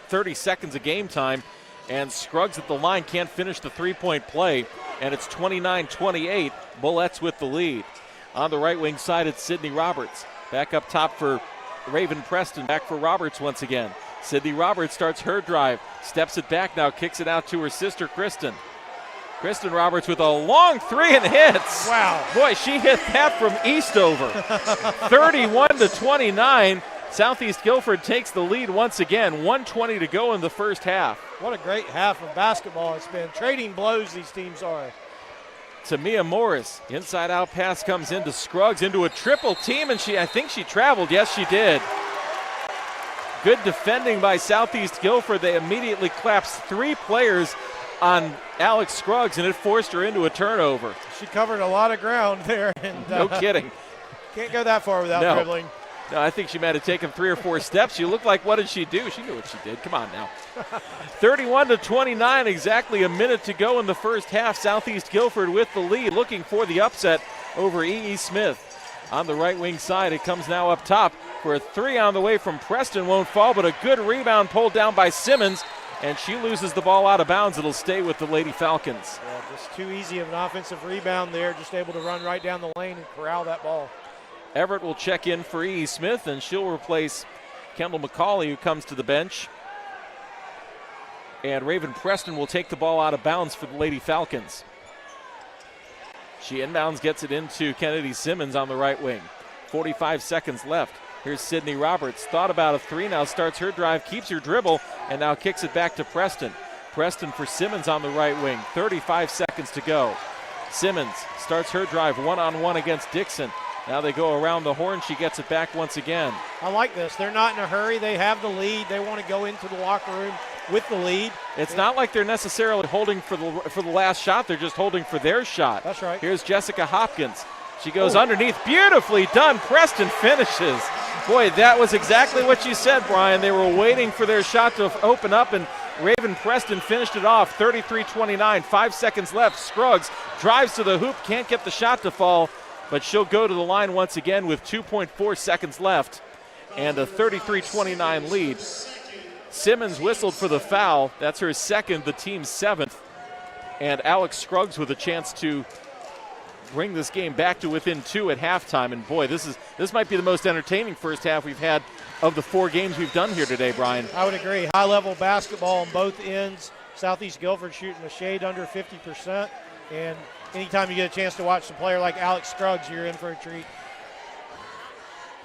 30 seconds of game time. And Scruggs at the line can't finish the three-point play. And it's 29-28. Bullets with the lead. On the right wing side, it's Sydney Roberts. Back up top for Raven Preston. Back for Roberts once again. Sydney Roberts starts her drive. Steps it back now. Kicks it out to her sister, Kristen. Kristen Roberts with a long three and hits. Wow. Boy, she hit that from Eastover. 31-29. Southeast Guilford takes the lead once again. 1:20 to go in the first half. What a great half of basketball it's been. Trading blows these teams are. Tamia Morris, inside out pass comes into Scruggs into a triple team, and I think she traveled. Yes, she did. Good defending by Southeast Guilford. They immediately collapsed 3 players on Alex Scruggs, and it forced her into a turnover. She covered a lot of ground there. And, no kidding. Can't go that far without dribbling. No, I think she might have taken 3 or 4 steps. She looked like, what did she do? She knew what she did. Come on now. 31-29, exactly a minute to go in the first half. Southeast Guilford with the lead, looking for the upset over E.E. Smith. On the right wing side, it comes now up top for a 3 on the way from Preston. Won't fall, but a good rebound pulled down by Simmons, and she loses the ball out of bounds. It'll stay with the Lady Falcons. Yeah, just too easy of an offensive rebound there, just able to run right down the lane and corral that ball. Everett will check in for E.E. Smith, and she'll replace Kendall McCauley, who comes to the bench. And Raven Preston will take the ball out of bounds for the Lady Falcons. She inbounds, gets it into Kennedy Simmons on the right wing. 45 seconds left. Here's Sydney Roberts. Thought about a 3, now starts her drive, keeps her dribble, and now kicks it back to Preston. Preston for Simmons on the right wing. 35 seconds to go. Simmons starts her drive one-on-one against Dixon. Now they go around the horn. She gets it back once again. I like this. They're not in a hurry. They have the lead. They want to go into the locker room with the lead. It's not like they're necessarily holding for the last shot. They're just holding for their shot. That's right. Here's Jessica Hopkins. She goes underneath. Beautifully done. Preston finishes. Boy, that was exactly what you said, Brian. They were waiting for their shot to open up, and Raven Preston finished it off. 33-29. 5 seconds left. Scruggs drives to the hoop. Can't get the shot to fall, but she'll go to the line once again with 2.4 seconds left and a 33-29 lead. Simmons whistled for the foul. That's her second, the team's seventh. And Alex Scruggs with a chance to bring this game back to within 2 at halftime. And boy, this might be the most entertaining first half we've had of the 4 games we've done here today, Brian. I would agree. High-level basketball on both ends. Southeast Guilford shooting a shade under 50%. And anytime you get a chance to watch a player like Alex Scruggs, you're in for a treat.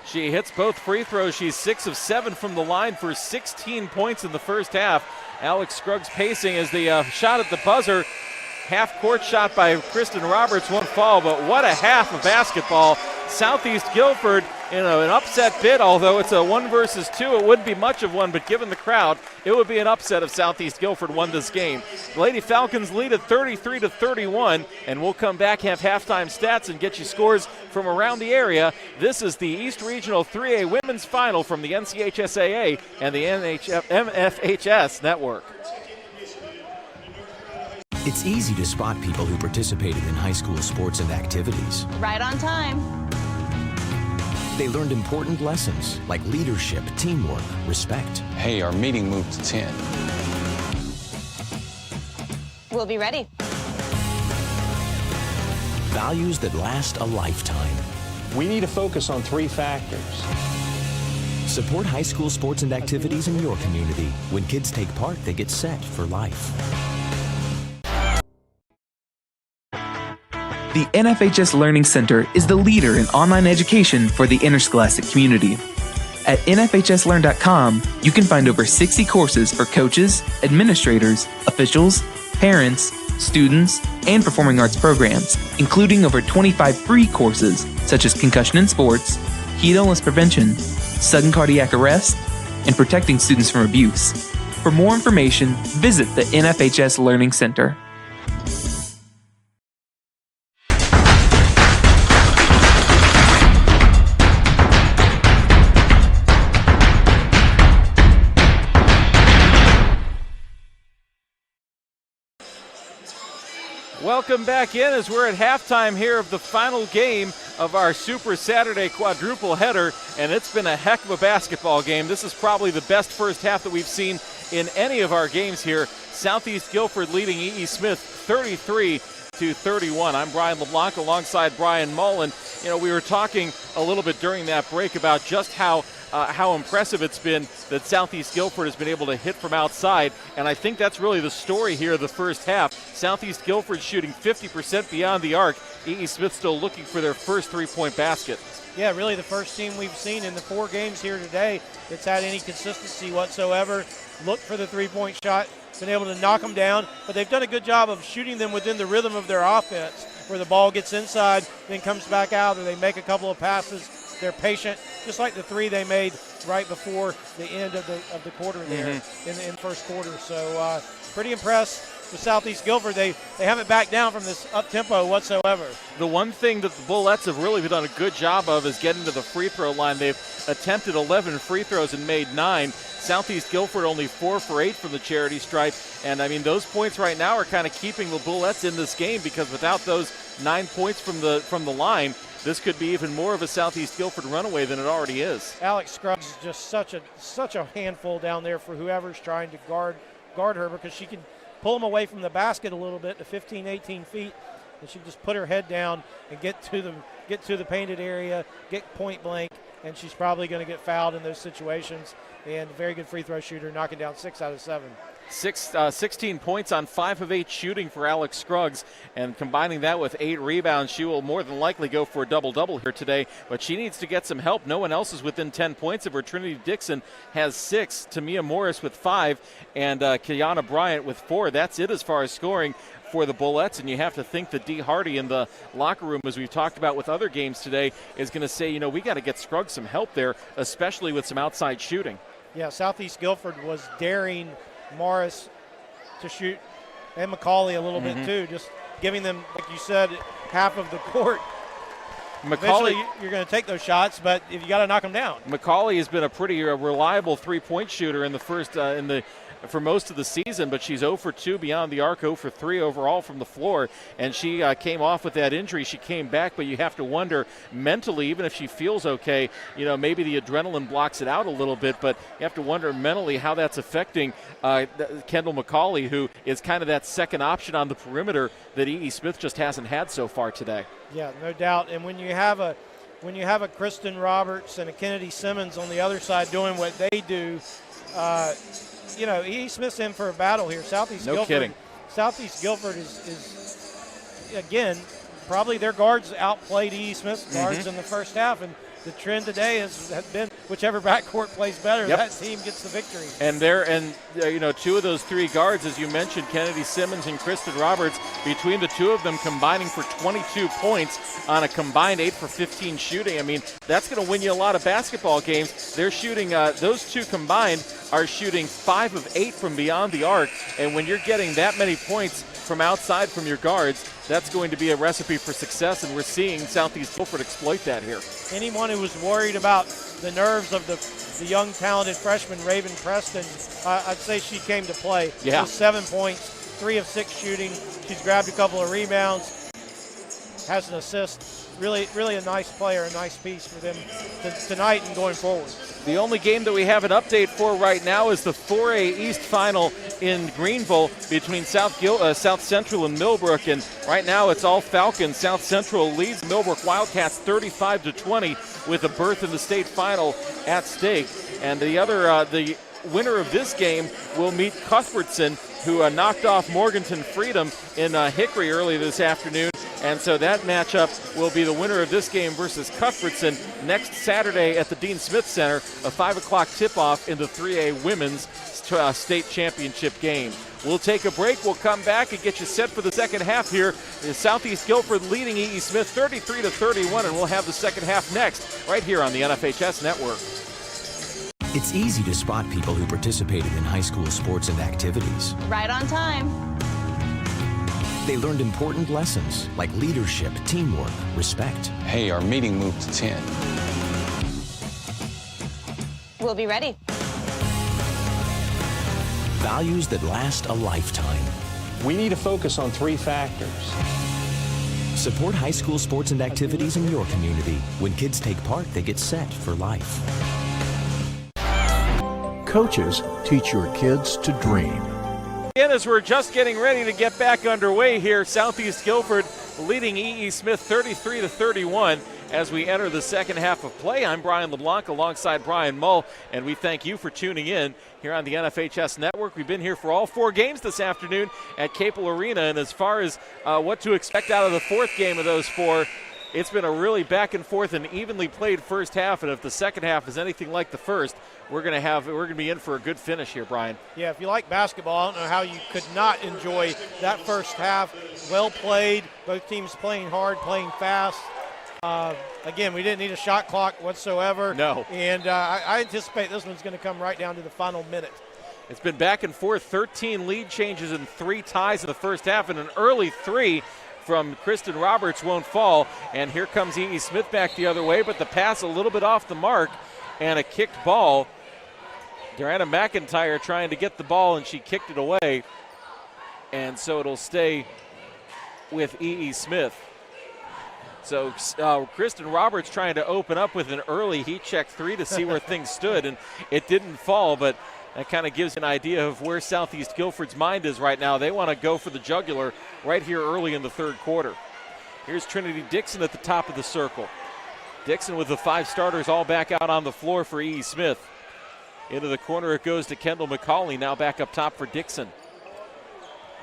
She hits both free throws. She's 6 of 7 from the line for 16 points in the first half. Alex Scruggs pacing as the shot at the buzzer. Half-court shot by Kristen Roberts won't fall, but what a half of basketball. Southeast Guilford in an upset bid, although it's a 1 versus 2. It wouldn't be much of one, but given the crowd, it would be an upset if Southeast Guilford won this game. The Lady Falcons lead at 33-31, and we'll come back, have halftime stats, and get you scores from around the area. This is the East Regional 3A Women's Final from the NCHSAA and the MFHS Network. It's easy to spot people who participated in high school sports and activities. Right on time. They learned important lessons like leadership, teamwork, respect. Hey, our meeting moved to 10. We'll be ready. Values that last a lifetime. We need to focus on 3 factors. Support high school sports and activities in your community. When kids take part, they get set for life. The NFHS Learning Center is the leader in online education for the interscholastic community. At nfhslearn.com, you can find over 60 courses for coaches, administrators, officials, parents, students, and performing arts programs, including over 25 free courses such as concussion in sports, heat illness prevention, sudden cardiac arrest, and protecting students from abuse. For more information, visit the NFHS Learning Center. Welcome back in as we're at halftime here of the final game of our Super Saturday quadruple header, and it's been a heck of a basketball game. This is probably the best first half that we've seen in any of our games here. Southeast Guilford leading E.E. Smith 33-31. I'm Brian LeBlanc alongside Brian Mullen. You know, we were talking a little bit during that break about just how impressive it's been that Southeast Guilford has been able to hit from outside, and I think that's really the story here of the first half. Southeast Guilford shooting 50% beyond the arc. E.E. Smith still looking for their first three-point basket. Yeah, really the first team we've seen in the 4 games here today that's had any consistency whatsoever. Look for the three-point shot, been able to knock them down, but they've done a good job of shooting them within the rhythm of their offense, where the ball gets inside, then comes back out, or they make a couple of passes. They're patient, just like the 3 they made right before the end of the quarter there in the first quarter. So pretty impressed with Southeast Guilford. They haven't backed down from this up-tempo whatsoever. The one thing that the Bullets have really done a good job of is getting to the free throw line. They've attempted 11 free throws and made 9. Southeast Guilford only 4 for 8 from the charity stripe. And, I mean, those points right now are kind of keeping the Bullets in this game, because without those 9 points from the line, this could be even more of a Southeast Guilford runaway than it already is. Alex Scruggs is just such a handful down there for whoever's trying to guard her, because she can pull them away from the basket a little bit to 15, 18 feet, and she can just put her head down and get to the painted area, get point blank, and she's probably going to get fouled in those situations. And a very good free throw shooter, knocking down 6 out of 7. 16 points on 5 of 8 shooting for Alex Scruggs, and combining that with 8 rebounds, she will more than likely go for a double-double here today, but she needs to get some help. No one else is within 10 points of her. Trinity Dixon has 6, Tamia Morris with 5, and Kiana Bryant with 4. That's it as far as scoring for the Bullets, and you have to think that Dee Hardy in the locker room, as we've talked about with other games today, is going to say, you know, we got to get Scruggs some help there, especially with some outside shooting. Yeah, Southeast Guilford was daring Morris to shoot, and McCauley a little bit too, just giving them, like you said, half of the court. Macaulay, eventually you're going to take those shots, but if you got to knock them down. Macaulay has been a pretty reliable three-point shooter in the first for most of the season, but she's 0 for 2 beyond the arc, 0 for 3 overall from the floor, and she came off with that injury. She came back, but you have to wonder mentally, even if she feels okay, maybe the adrenaline blocks it out a little bit, but you have to wonder mentally how that's affecting Kendall Macaulay, who is kind of that second option on the perimeter that E.E. Smith just hasn't had so far today. Yeah, no doubt. And when you have a Kristen Roberts and a Kennedy Simmons on the other side doing what they do, E.E. Smith's in for a battle here. Southeast Guilford is again, probably their guards outplayed E.E. Smith's guards in the first half, and the trend today has been whichever backcourt plays better, that team gets the victory. And two of those three guards, as you mentioned, Kennedy Simmons and Kristen Roberts, between the two of them combining for 22 points on a combined 8 for 15 shooting. I mean, that's going to win you a lot of basketball games. They're shooting, those two combined are shooting 5 of 8 from beyond the arc, and when you're getting that many points from outside from your guards, that's going to be a recipe for success, and we're seeing Southeast Guilford exploit that here. Anyone who was worried about the nerves of the young, talented freshman, Raven Preston, I'd say she came to play. Yeah. With 7 points, 3 of 6 shooting. She's grabbed a couple of rebounds, has an assist. Really, really a nice player, a nice piece for them tonight and going forward. The only game that we have an update for right now is the 4A East final in Greenville between South Central and Millbrook, and right now it's all Falcons. South Central leads Millbrook Wildcats 35-20 with a berth in the state final at stake. And the winner of this game will meet Cuthbertson, who knocked off Morganton Freedom in Hickory early this afternoon. And so that matchup will be the winner of this game versus Cuthbertson next Saturday at the Dean Smith Center, a 5 o'clock tip-off in the 3A Women's State Championship game. We'll take a break. We'll come back and get you set for the second half here. Southeast Guilford leading E.E. Smith 33-31, and we'll have the second half next right here on the NFHS Network. It's easy to spot people who participated in high school sports and activities. Right on time. They learned important lessons like leadership, teamwork, respect. Hey, our meeting moved to 10. We'll be ready. Values that last a lifetime. We need to focus on 3 factors. Support high school sports and activities in your community. When kids take part, they get set for life. Coaches teach your kids to dream. Again, as we're just getting ready to get back underway here, Southeast Guilford leading E.E. Smith 33-31 as we enter the second half of play. I'm Brian LeBlanc alongside Brian Mull, and we thank you for tuning in here on the NFHS Network. We've been here for all 4 games this afternoon at Capel Arena, and as far as what to expect out of the 4th game of those 4, it's been a really back and forth and evenly played first half, and if the second half is anything like the first, we're going to be in for a good finish here, Brian. Yeah, if you like basketball, I don't know how you could not enjoy that first half. Well played, both teams playing hard, playing fast. Again, we didn't need a shot clock whatsoever. No. And I anticipate this one's going to come right down to the final minute. It's been back and forth, 13 lead changes and 3 ties in the first half, and an early 3 from Kristen Roberts won't fall. And here comes E.E. Smith back the other way, but the pass a little bit off the mark and a kicked ball. Durana McIntyre trying to get the ball, and she kicked it away. And so it'll stay with E.E. Smith. So Kristen Roberts trying to open up with an early heat check 3 to see where things stood, and it didn't fall, but that kind of gives you an idea of where Southeast Guilford's mind is right now. They want to go for the jugular right here early in the third quarter. Here's Trinity Dixon at the top of the circle. Dixon with the 5 starters all back out on the floor for E.E. Smith. Into the corner it goes to Kendall McCauley, now back up top for Dixon.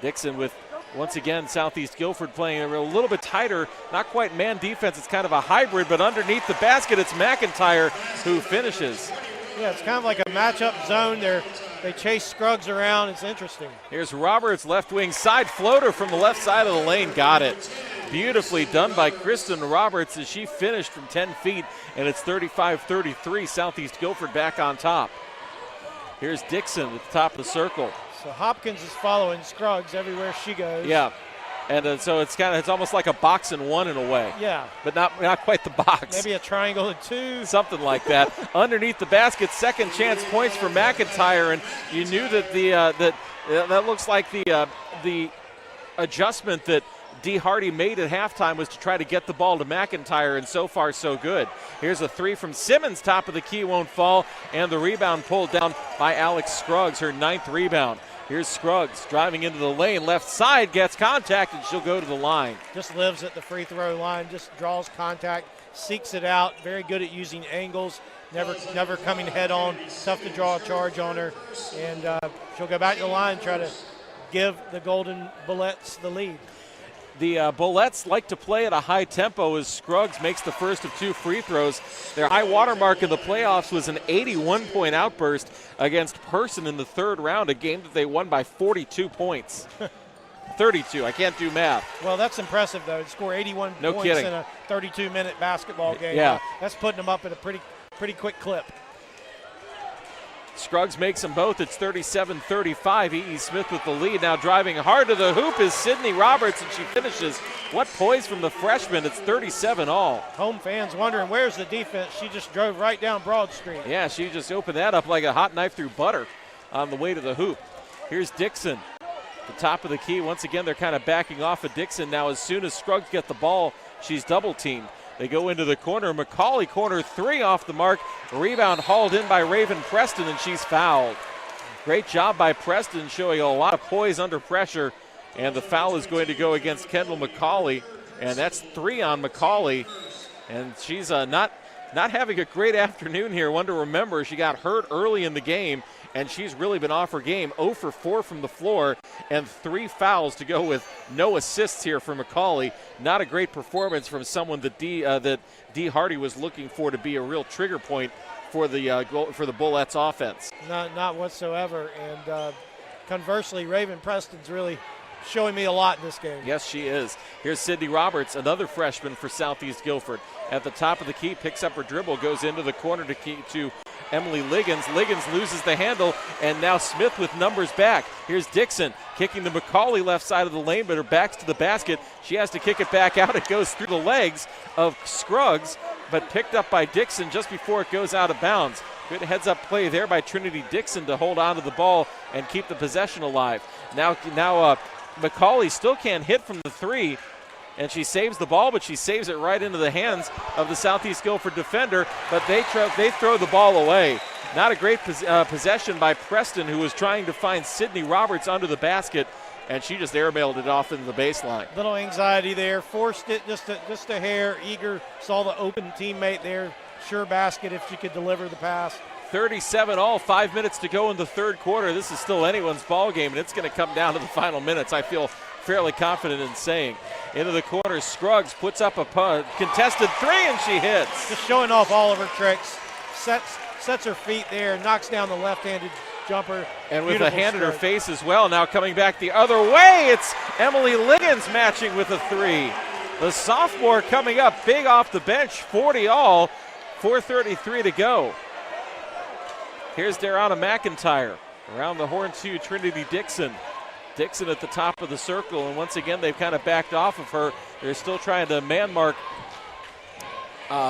Dixon with, once again, Southeast Guilford playing a little bit tighter, not quite man defense. It's kind of a hybrid, but underneath the basket, it's McIntyre who finishes. Yeah, it's kind of like a matchup zone. They chase Scruggs around. It's interesting. Here's Roberts, left wing side floater from the left side of the lane. Got it. Beautifully done by Kristen Roberts as she finished from 10 feet, and it's 35-33. Southeast Guilford back on top. Here's Dixon at the top of the circle. So Hopkins is following Scruggs everywhere she goes. Yeah. And so it's almost like a box and one in a way. Yeah. But not quite the box. Maybe a triangle and two. Something like that. Underneath the basket, second chance points for McIntyre, and you knew that that looks like the adjustment that D. Hardy made at halftime was to try to get the ball to McIntyre, and so far so good. Here's a three from Simmons, top of the key, won't fall, and the rebound pulled down by Alex Scruggs, her 9th rebound. Here's Scruggs driving into the lane, left side, gets contact, and she'll go to the line. Just lives at the free throw line, just draws contact, seeks it out, very good at using angles, never coming head on, tough to draw a charge on her, and she'll go back to the line and try to give the Golden Bullets the lead. The Bullets like to play at a high tempo as Scruggs makes the first of 2 free throws. Their high water mark in the playoffs was an 81-point outburst against Person in the 3rd round, a game that they won by 42 points. 32, I can't do math. Well, that's impressive, though, to score 81 points kidding. in a 32-minute basketball game. Yeah. That's putting them up at a pretty quick clip. Scruggs makes them both. It's 37-35. E.E. Smith with the lead. Now driving hard to the hoop is Sydney Roberts, and she finishes. What poise from the freshman. It's 37 all. Home fans wondering, where's the defense? She just drove right down Broad Street. Yeah, she just opened that up like a hot knife through butter on the way to the hoop. Here's Dixon. The top of the key. Once again, they're kind of backing off of Dixon. Now as soon as Scruggs get the ball, she's double-teamed. They go into the corner. McCauley, corner 3 off the mark. Rebound hauled in by Raven Preston, and she's fouled. Great job by Preston, showing a lot of poise under pressure. And the foul is going to go against Kendall McCauley. And that's 3 on McCauley. And she's not having a great afternoon here. One to remember, she got hurt early in the game, and she's really been off her game. 0 for 4 from the floor, and 3 fouls to go with no assists here for McCauley. Not a great performance from someone that D. Hardy was looking for to be a real trigger point for the Bullets offense. Not whatsoever. And conversely, Raven Preston's really showing me a lot in this game. Yes, she is. Here's Sydney Roberts, another freshman for Southeast Guilford. At the top of the key, picks up her dribble, goes into the corner to Emily Liggins. Liggins loses the handle, and now Smith with numbers back. Here's Dixon kicking to McCauley left side of the lane, but her back's to the basket. She has to kick it back out. It goes through the legs of Scruggs, but picked up by Dixon just before it goes out of bounds. Good heads-up play there by Trinity Dixon to hold on to the ball and keep the possession alive. Now McCauley still can't hit from the 3, and she saves the ball, but she saves it right into the hands of the Southeast Guilford defender, but they throw the ball away. Not a great possession by Preston, who was trying to find Sydney Roberts under the basket, and she just airmailed it off into the baseline. Little anxiety there, forced it just a hair, eager, saw the open teammate there, sure basket if she could deliver the pass. 37 all, 5 minutes to go in the 3rd quarter. This is still anyone's ball game, and it's going to come down to the final minutes, I feel fairly confident in saying. Into the corner, Scruggs puts up a contested 3, and she hits. Just showing off all of her tricks. Sets her feet there, knocks down the left-handed jumper. And with a hand in her face as well. Now coming back the other way, it's Emily Liggins matching with a 3. The sophomore coming up big off the bench, 40 all, 4:33 to go. Here's Darana McIntyre. Around the horn to Trinity Dixon. Dixon at the top of the circle, and once again they've kind of backed off of her. They're still trying to man mark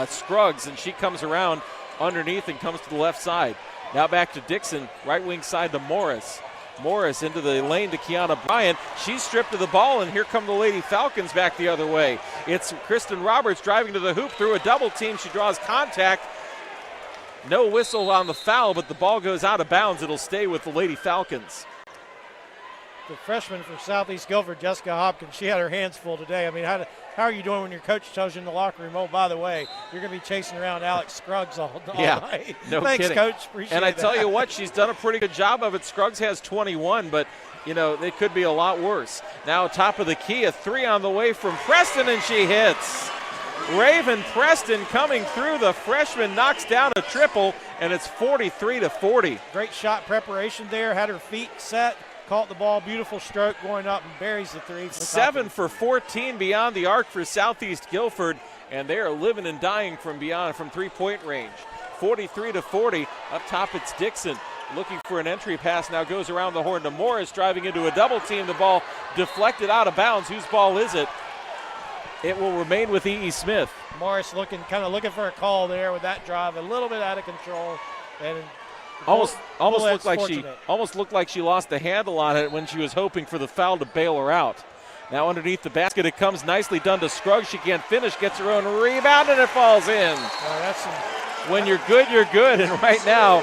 Scruggs, and she comes around underneath and comes to the left side. Now back to Dixon, right wing side to Morris. Morris into the lane to Kiana Bryant. She's stripped of the ball, and here come the Lady Falcons back the other way. It's Kristen Roberts driving to the hoop through a double team. She draws contact. No whistle on the foul, but the ball goes out of bounds. It'll stay with the Lady Falcons. The freshman from Southeast Guilford, Jessica Hopkins, she had her hands full today. I mean, how are you doing when your coach tells you in the locker room, oh, by the way, you're going to be chasing around Alex Scruggs all night? No Thanks, kidding. Coach. Appreciate and I that. tell you what, she's done a pretty good job of it. Scruggs has 21, but, it could be a lot worse. Now top of the key, a 3 on the way from Preston, and she hits. Raven Preston coming through. The freshman knocks down a triple, and it's 43-40. Great shot preparation there, had her feet set. Caught the ball, beautiful stroke going up and buries the 3. 7 for 14 beyond the arc for Southeast Guilford, and they are living and dying from 3-point range. 43-40. Up top, it's Dixon. looking for an entry pass, now goes around the horn to Morris, driving into a double team. The ball deflected out of bounds. Whose ball is it? It will remain with E.E. Smith. Morris looking for a call there with that drive, a little bit out of control, and almost looked like she lost the handle on it when she was hoping for the foul to bail her out. Now underneath the basket it comes, nicely done to Scruggs. She can't finish, gets her own rebound, and it falls in. When you're good, you're good. And right now,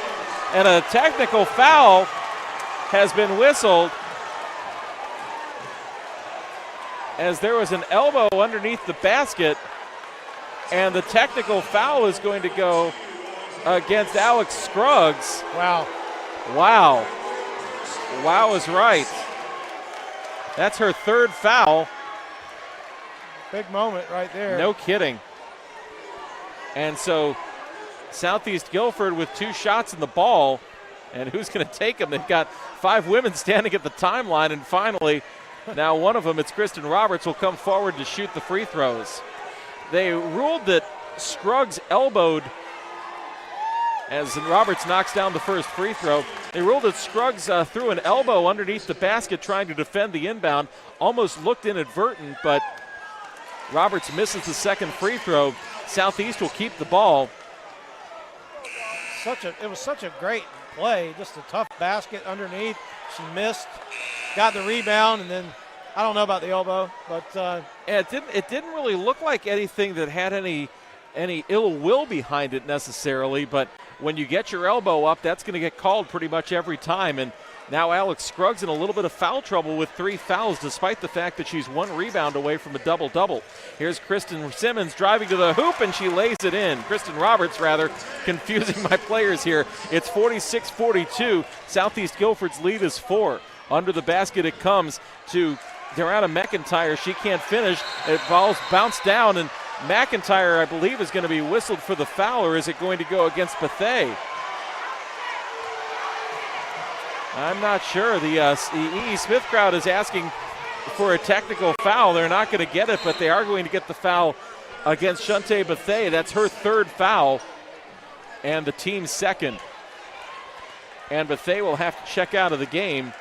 and a technical foul has been whistled as there was an elbow underneath the basket, and the technical foul is going to go against Alex Scruggs. Wow is right. That's her third foul. Big moment right there. No kidding. And so Southeast Guilford with 2 shots in the ball, and who's going to take them? They've got 5 women standing at the timeline, and finally, now one of them, it's Kristen Roberts, will come forward to shoot the free throws. They ruled that Scruggs elbowed as Roberts knocks down the first free throw. They ruled that Scruggs threw an elbow underneath the basket trying to defend the inbound. Almost looked inadvertent, but Roberts misses the second free throw. Southeast will keep the ball. It was such a great play, just a tough basket underneath. She missed, got the rebound, and then I don't know about the elbow, but it didn't really look like anything that had any ill will behind it necessarily, but when you get your elbow up, that's going to get called pretty much every time. And now Alex Scruggs in a little bit of foul trouble with 3 fouls, despite the fact that she's 1 rebound away from a double-double. Here's Kristen Simmons driving to the hoop, and she lays it in. Kristen Roberts, rather, confusing my players here. It's 46-42. Southeast Guilford's lead is 4. Under the basket it comes to Deanna McIntyre. She can't finish. It bounced down, and McIntyre, I believe, is going to be whistled for the foul, or is it going to go against Bethea? I'm not sure. The E.E. Smith crowd is asking for a technical foul. They're not going to get it, but they are going to get the foul against Shante Bethea. That's her 3rd foul and the team's 2nd. And Bethea will have to check out of the game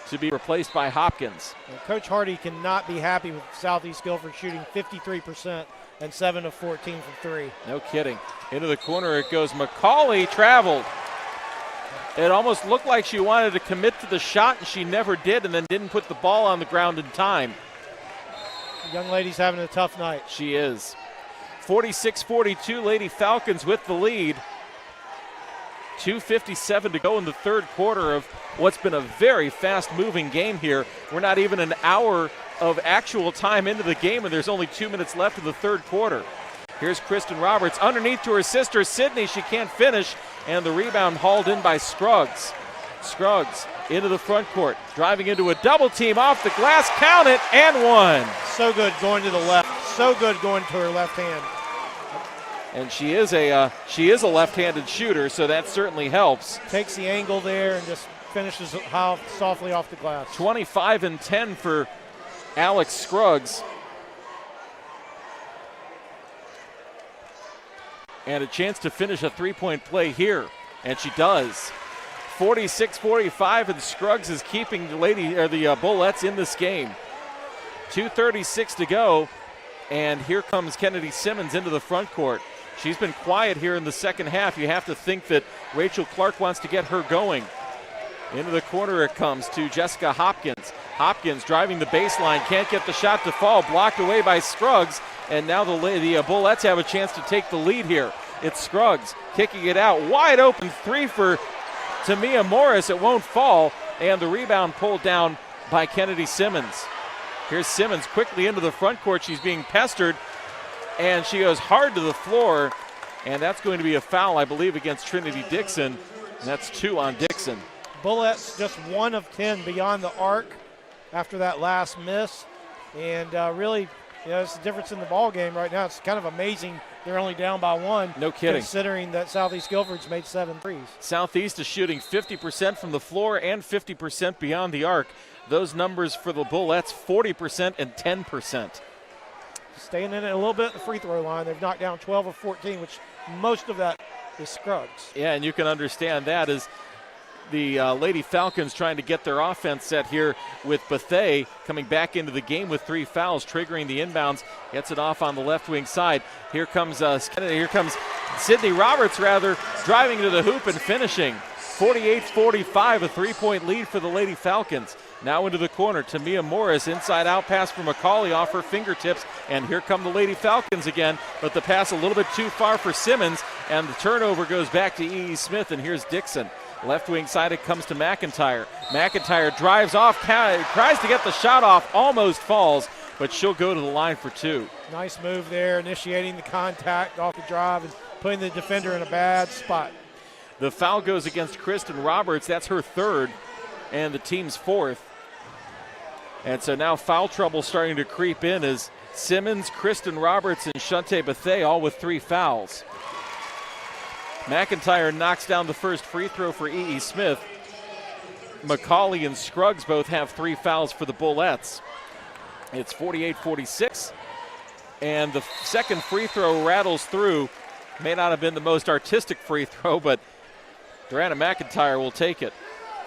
to be replaced by Hopkins. And Coach Hardy cannot be happy with Southeast Guilford shooting 53% and 7 of 14 from 3. No kidding. Into the corner it goes. McCauley traveled. It almost looked like she wanted to commit to the shot, and she never did, and then didn't put the ball on the ground in time. The young lady's having a tough night. She is. 46-42, Lady Falcons with the lead. 2:57 to go in the 3rd quarter of what's been a very fast-moving game here. We're not even an hour of actual time into the game, and there's only 2 minutes left in the 3rd quarter. Here's Kristen Roberts underneath to her sister, Sydney. She can't finish, and the rebound hauled in by Scruggs. Scruggs into the front court, driving into a double team off the glass, count it, and 1. So good going to the left, so good going to her left hand. And she is a left-handed shooter, so that certainly helps. Takes the angle there and just finishes softly off the glass. 25 and 10 for Alex Scruggs. And a chance to finish a 3-point play here, and she does. 46-45, and Scruggs is keeping the Bullets in this game. 2:36 to go, and here comes Kennedy Simmons into the front court. She's been quiet here in the second half. You have to think that Rachel Clark wants to get her going. Into the corner it comes to Jessica Hopkins. Hopkins driving the baseline, can't get the shot to fall, blocked away by Scruggs, and now the Bullets have a chance to take the lead here. It's Scruggs kicking it out, wide open 3 for Tamia Morris. It won't fall, and the rebound pulled down by Kennedy Simmons. Here's Simmons quickly into the front court. She's being pestered, and she goes hard to the floor, and that's going to be a foul, I believe, against Trinity Dixon, and that's 2 on Dixon. Bullets just 1 of 10 beyond the arc after that last miss, and really, it's the difference in the ball game right now. It's kind of amazing they're only down by 1. No kidding. Considering that Southeast Guilford's made 7 threes. Southeast is shooting 50% from the floor and 50% beyond the arc. Those numbers for the Bullets, 40% and 10%. Staying in it a little bit at the free throw line. They've knocked down 12 of 14, which most of that is Scruggs. Yeah, and you can understand that as the Lady Falcons trying to get their offense set here with Bethea coming back into the game with 3 fouls, triggering the inbounds, gets it off on the left wing side. Here comes Sydney Roberts, driving to the hoop and finishing. 48-45, a 3-point lead for the Lady Falcons. Now into the corner, Tamia Morris, inside out pass for McCauley off her fingertips, and here come the Lady Falcons again, but the pass a little bit too far for Simmons, and the turnover goes back to E.E. Smith, and here's Dixon. Left wing side, it comes to McIntyre. McIntyre drives off, tries to get the shot off, almost falls, but she'll go to the line for 2. Nice move there, initiating the contact off the drive and putting the defender in a bad spot. The foul goes against Kristen Roberts. That's her 3rd and the team's 4th. And so now foul trouble starting to creep in as Simmons, Kristen Roberts, and Shante Bethea all with 3 fouls. McIntyre knocks down the first free throw for E.E. Smith. McCauley and Scruggs both have 3 fouls for the Bullets. It's 48-46. And the second free throw rattles through. May not have been the most artistic free throw, but Durana McIntyre will take it.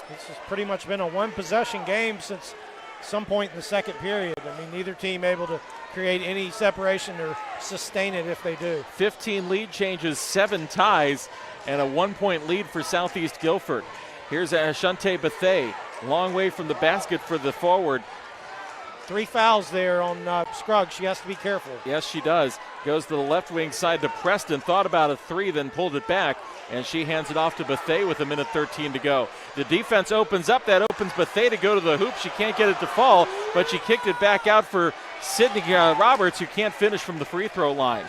This has pretty much been a one-possession game since some point in the second period. I mean, neither team able to create any separation or sustain it if they do. 15 lead changes, 7 ties, and a 1-point lead for Southeast Guilford. Here's Shante Bethea, long way from the basket for the forward. 3 fouls there on Scruggs. She has to be careful. Yes, she does. Goes to the left wing side to Preston. Thought about a 3, then pulled it back, and she hands it off to Bethea with 1:13 to go. The defense opens up. That opens Bethea to go to the hoop. She can't get it to fall, but she kicked it back out for Sydney Roberts, who can't finish from the free throw line.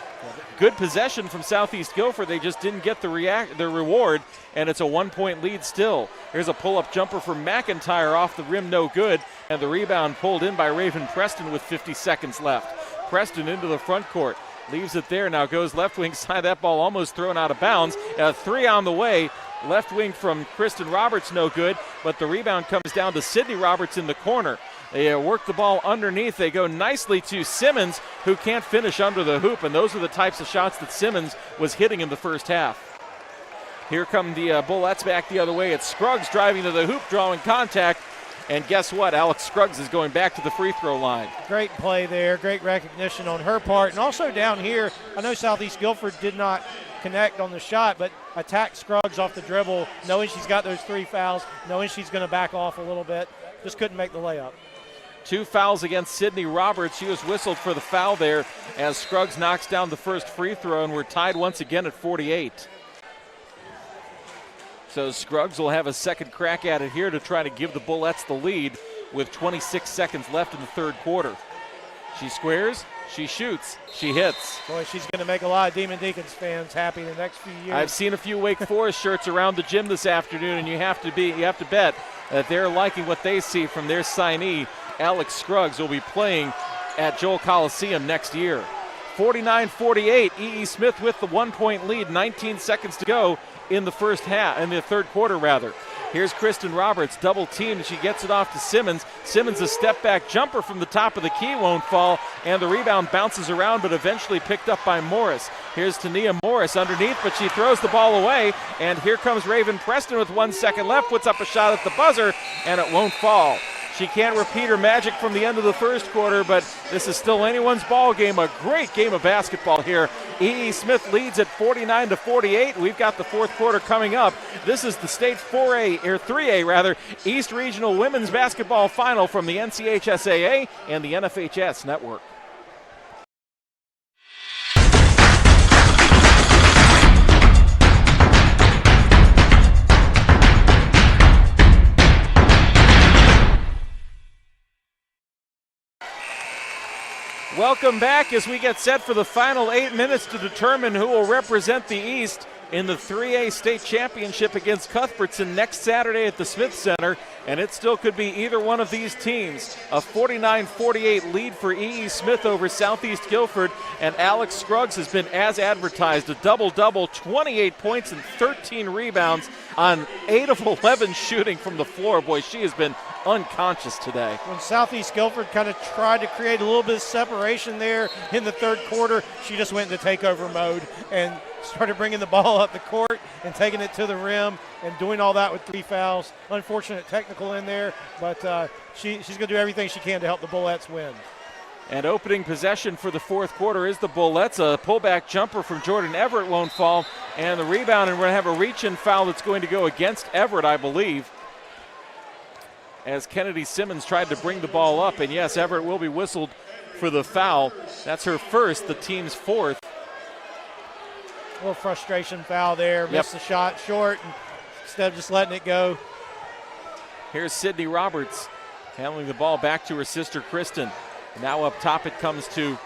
Good possession from Southeast Guilford. They just didn't get the reward, and it's a 1-point lead still. Here's a pull-up jumper from McIntyre off the rim, no good, and the rebound pulled in by Raven Preston with 50 seconds left. Preston into the front court, leaves it there, now goes left wing side. That ball almost thrown out of bounds. 3 on the way. Left wing from Kristen Roberts, no good, but the rebound comes down to Sydney Roberts in the corner. They work the ball underneath. They go nicely to Simmons, who can't finish under the hoop, and those are the types of shots that Simmons was hitting in the first half. Here come the Bullets back the other way. It's Scruggs driving to the hoop, drawing contact, and guess what? Alex Scruggs is going back to the free throw line. Great play there, great recognition on her part, and also down here, I know Southeast Guilford did not connect on the shot, but attack Scruggs off the dribble, knowing she's got those 3 fouls, knowing she's going to back off a little bit. Just couldn't make the layup. 2 fouls against Sydney Roberts. She was whistled for the foul there as Scruggs knocks down the first free throw, and we're tied once again at 48. So Scruggs will have a second crack at it here to try to give the Bullets the lead with 26 seconds left in the third quarter. She squares, she shoots, she hits. Boy, she's going to make a lot of Demon Deacons fans happy the next few years. I've seen a few Wake Forest shirts around the gym this afternoon, and you have to bet that they're liking what they see from their signee, Alex Scruggs, will be playing at Joel Coliseum next year. 49-48, E.E. Smith with the 1-point lead, 19 seconds to go in the first half, in the third quarter rather. Here's Kristen Roberts, double teamed, and she gets it off to Simmons. Simmons, a step back jumper from the top of the key, won't fall, and the rebound bounces around, but eventually picked up by Morris. Here's Tania Morris underneath, but she throws the ball away, and here comes Raven Preston with 1 second left, puts up a shot at the buzzer, and it won't fall. She can't repeat her magic from the end of the first quarter, but this is still anyone's ball game. A great game of basketball here. E.E. Smith leads at 49-48. We've got the fourth quarter coming up. This is the state 3A East Regional Women's Basketball Final from the NCHSAA and the NFHS Network. Welcome back as we get set for the final 8 minutes to determine who will represent the East in the 3A state championship against Cuthbertson next Saturday at the Smith Center, and it still could be either one of these teams. A 49-48 lead for E.E. Smith over Southeast Guilford, and Alex Scruggs has been as advertised, a double-double, 28 points and 13 rebounds. on 8 of 11 shooting from the floor. Boy, she has been unconscious today. When Southeast Guilford kind of tried to create a little bit of separation there in the third quarter, she just went into takeover mode and started bringing the ball up the court and taking it to the rim and doing all that with 3 fouls. Unfortunate technical in there, but she's going to do everything she can to help the Bullets win. And opening possession for the fourth quarter is the Bullets. A pullback jumper from Jordan Everett won't fall, and the rebound, and we're going to have a reach-in foul that's going to go against Everett, I believe, as Kennedy Simmons tried to bring the ball up. And yes, Everett will be whistled for the foul. That's her first, the team's fourth. A little frustration foul there. Missed the shot short instead of just letting it go. Here's Sydney Roberts handling the ball back to her sister Kristen. Now up top it comes to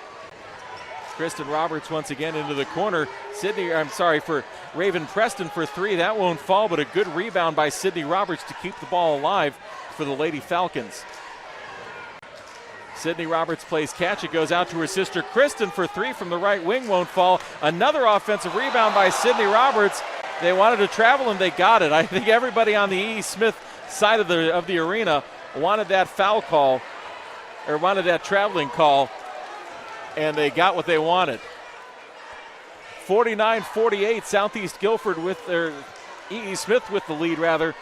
Kristen Roberts once again into the corner. For Raven Preston for 3. That won't fall, but a good rebound by Sydney Roberts to keep the ball alive for the Lady Falcons. Sydney Roberts plays catch. It goes out to her sister Kristen for 3 from the right wing. Won't fall. Another offensive rebound by Sydney Roberts. They wanted to travel and they got it. I think everybody on the E.E. Smith side of the arena wanted that foul call, or wanted that traveling call, and they got what they wanted. 49-48, Southeast Guilford with their E.E. Smith with the lead, rather.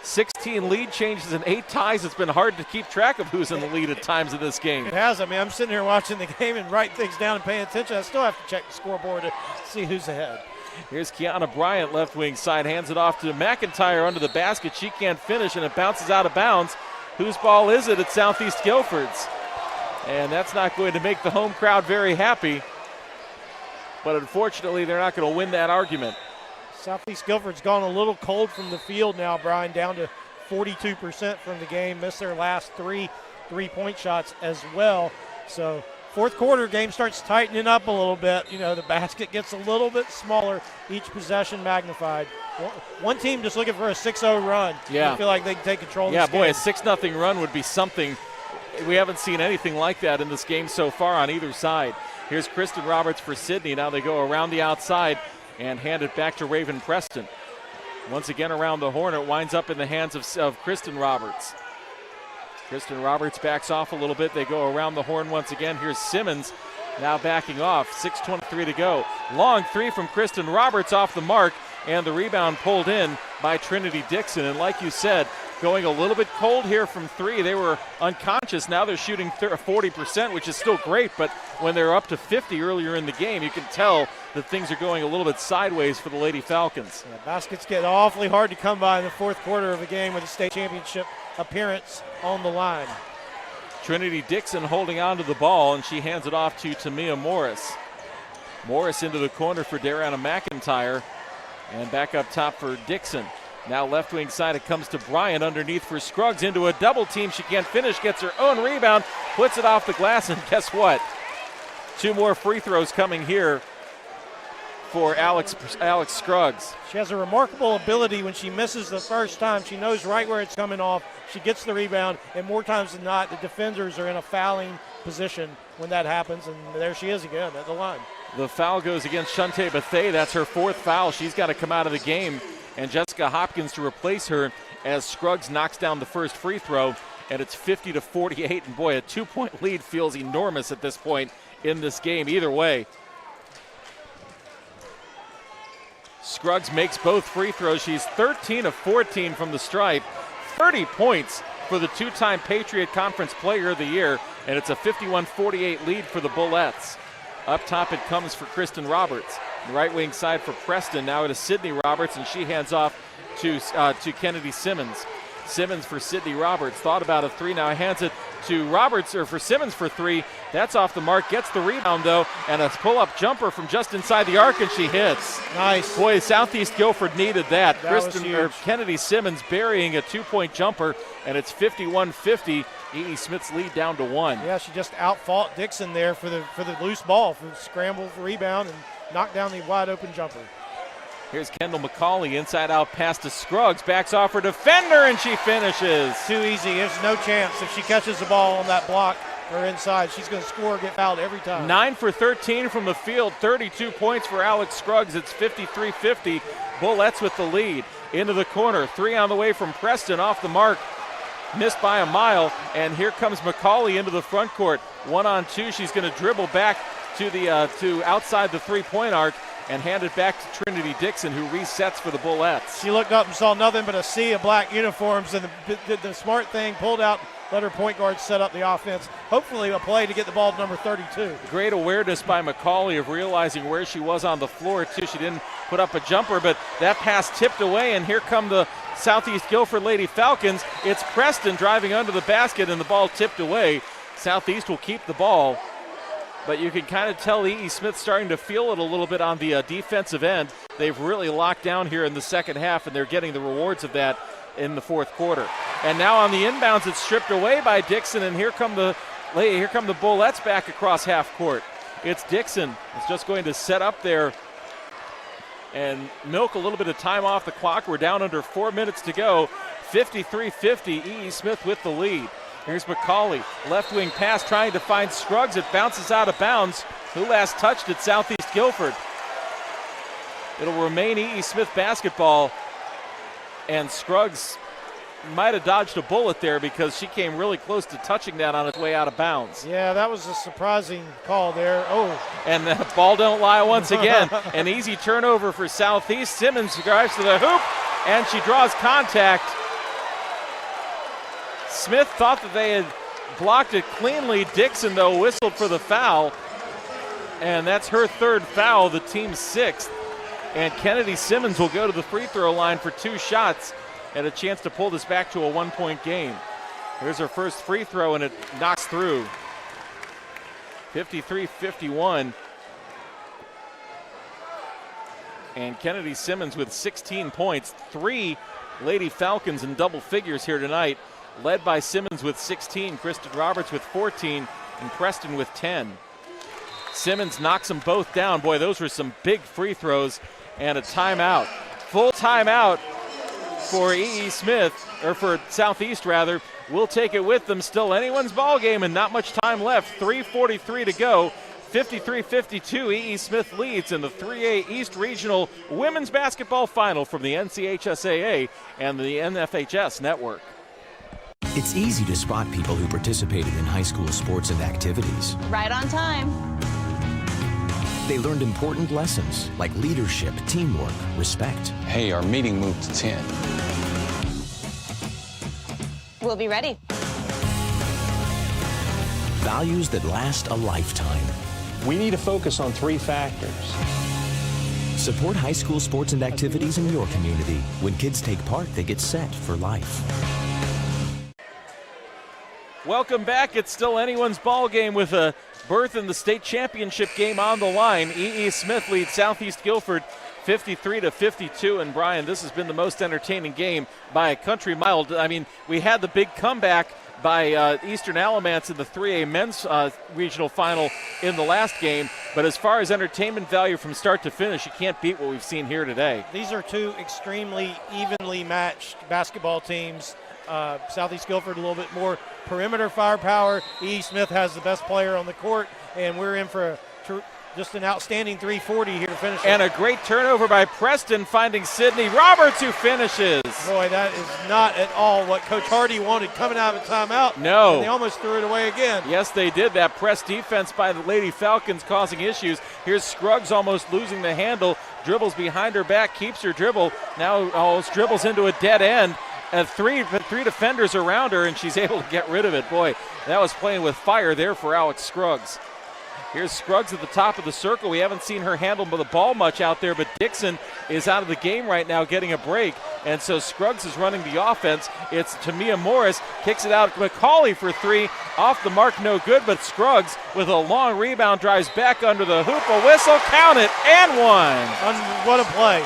16 lead changes and 8 ties. It's been hard to keep track of who's in the lead at times in this game. It has. I mean, I'm sitting here watching the game and writing things down and paying attention. I still have to check the scoreboard to see who's ahead. Here's Kiana Bryant, left wing side, hands it off to McIntyre under the basket. She can't finish, and it bounces out of bounds. Whose ball is it? It's Southeast Guilford's. And that's not going to make the home crowd very happy. But unfortunately, they're not going to win that argument. Southeast Guilford's gone a little cold from the field now, Brian, down to 42% from the game. Missed their last 3 3-point shots as well. So fourth quarter, game starts tightening up a little bit. You know, the basket gets a little bit smaller, each possession magnified. One team just looking for a 6-0 run. Yeah. I feel like they can take control of this game. A 6-0 run would be something. We haven't seen anything like that in this game so far on either side. Here's Kristen Roberts for Sydney. Now they go around the outside and hand it back to Raven Preston. Once again around the horn, it winds up in the hands of Kristen Roberts. Kristen Roberts backs off a little bit. They go around the horn once again. Here's Simmons now backing off. 6:23 to go. Long 3 from Kristen Roberts off the mark, and the rebound pulled in by Trinity Dixon. And like you said, going a little bit cold here from 3. They were unconscious. Now they're shooting 40%, which is still great, but when they're up to 50 earlier in the game, you can tell that things are going a little bit sideways for the Lady Falcons. Yeah, baskets get awfully hard to come by in the fourth quarter of a game with a state championship appearance on the line. Trinity Dixon holding on to the ball, and she hands it off to Tamia Morris. Morris into the corner for Dariana McIntyre, and back up top for Dixon. Now left wing side, it comes to Bryant underneath for Scruggs into a double team. She can't finish, gets her own rebound, puts it off the glass, and guess what? 2 more free throws coming here for Alex Scruggs. She has a remarkable ability when she misses the first time. She knows right where it's coming off. She gets the rebound, and more times than not, the defenders are in a fouling position when that happens, and there she is again at the line. The foul goes against Shante Bethay. That's her 4th foul. She's got to come out of the game, and Jessica Hopkins to replace her as Scruggs knocks down the first free throw, and it's 50-48. And boy, a 2-point lead feels enormous at this point in this game. Either way, Scruggs makes both free throws. She's 13 of 14 from the stripe, 30 points for the 2-time Patriot Conference Player of the Year, and it's a 51-48 lead for the Bullets. Up top it comes for Kristen Roberts. The right wing side for Preston. Now it is Sydney Roberts, and she hands off to Kennedy Simmons. Simmons for Sydney Roberts. Thought about a 3, now hands it to Roberts, or for Simmons for 3. That's off the mark. Gets the rebound though, and a pull-up jumper from just inside the arc, and she hits. Nice. Boy, Southeast Guilford needed that. Was huge. Kennedy Simmons burying a 2-point jumper, and it's 51-50. E.E. Smith's lead down to 1. Yeah, she just outfought Dixon there for the loose ball, for the scramble for rebound, and knocked down the wide open jumper. Here's Kendall McCauley, inside out pass to Scruggs, backs off her defender, and she finishes. Too easy. There's no chance if she catches the ball on that block or inside. She's going to score or get fouled every time. 9 for 13 from the field, 32 points for Alex Scruggs. It's 53-50. Bullets with the lead. into the corner. 3 on the way from Preston, off the mark. Missed by a mile, and here comes McCauley into the front court. 1-on-2, she's going to dribble back to the to outside the three-point arc and hand it back to Trinity Dixon, who resets for the Bullets. She looked up and saw nothing but a sea of black uniforms, and did the smart thing, pulled out, let her point guard set up the offense. Hopefully a play to get the ball to number 32. Great awareness by McCauley of realizing where she was on the floor, too. She didn't put up a jumper, but that pass tipped away, and here come the Southeast Guilford Lady Falcons. It's Preston driving under the basket, and the ball tipped away. Southeast will keep the ball, but you can kind of tell E.E. Smith starting to feel it a little bit on the defensive end. They've really locked down here in the second half, and they're getting the rewards of that in the fourth quarter. And now on the inbounds, it's stripped away by Dixon, and here come the Bullets back across half court. It's Dixon. It's just going to set up there and milk a little bit of time off the clock. We're down under 4 minutes to go. 53-50, E.E. Smith with the lead. Here's McCauley, left wing pass trying to find Scruggs. It bounces out of bounds. Who last touched it? Southeast Guilford. It'll remain E.E. Smith basketball, and Scruggs might have dodged a bullet there because she came really close to touching that on its way out of bounds. Yeah, that was a surprising call there. Oh. And the ball don't lie once again. An easy turnover for Southeast. Simmons drives to the hoop, and she draws contact. Smith thought that they had blocked it cleanly. Dixon, though, whistled for the foul, and that's her third foul, the team's sixth. And Kennedy Simmons will go to the free throw line for 2 shots and a chance to pull this back to a 1-point game. Here's her first free throw, and it knocks through. 53-51. And Kennedy Simmons with 16 points. 3 Lady Falcons in double figures here tonight, led by Simmons with 16, Kristen Roberts with 14, and Preston with 10. Simmons knocks them both down. Boy, those were some big free throws, and a timeout. Full timeout for E.E. Smith, or for Southeast rather. We'll take it with them. Still anyone's ball game and not much time left. 3:43 to go. 53-52, E.E. Smith leads in the 3A East Regional Women's Basketball Final from the NCHSAA and the NFHS Network. It's easy to spot people who participated in high school sports and activities. Right on time. They learned important lessons like leadership, teamwork, respect. Hey, our meeting moved to 10. We'll be ready. Values that last a lifetime. We need to focus on 3 factors. Support high school sports and activities in your community. When kids take part, they get set for life. Welcome back. It's still anyone's ball game with a berth in the state championship game on the line. E.E. Smith leads Southeast Guilford 53-52. And Brian, this has been the most entertaining game by a country mile. I mean, we had the big comeback by Eastern Alamance in the 3A men's regional final in the last game. But as far as entertainment value from start to finish, you can't beat what we've seen here today. These are 2 extremely evenly matched basketball teams. Southeast Guilford a little bit more perimeter firepower. E. Smith has the best player on the court, and we're in for just an outstanding 340 here to finish. And a great turnover by Preston, finding Sydney Roberts, who finishes. Boy, that is not at all what Coach Hardy wanted coming out of a timeout. No. And they almost threw it away again. Yes, they did. That press defense by the Lady Falcons causing issues. Here's Scruggs almost losing the handle. Dribbles behind her back, keeps her dribble. Now almost dribbles into a dead end. Three defenders around her, and she's able to get rid of it. Boy, that was playing with fire there for Alex Scruggs. Here's Scruggs at the top of the circle. We haven't seen her handle the ball much out there, but Dixon is out of the game right now getting a break. And so Scruggs is running the offense. It's Tamia Morris, kicks it out to McCauley for 3. Off the mark, no good, but Scruggs with a long rebound drives back under the hoop. A whistle, count it, and 1. What a play.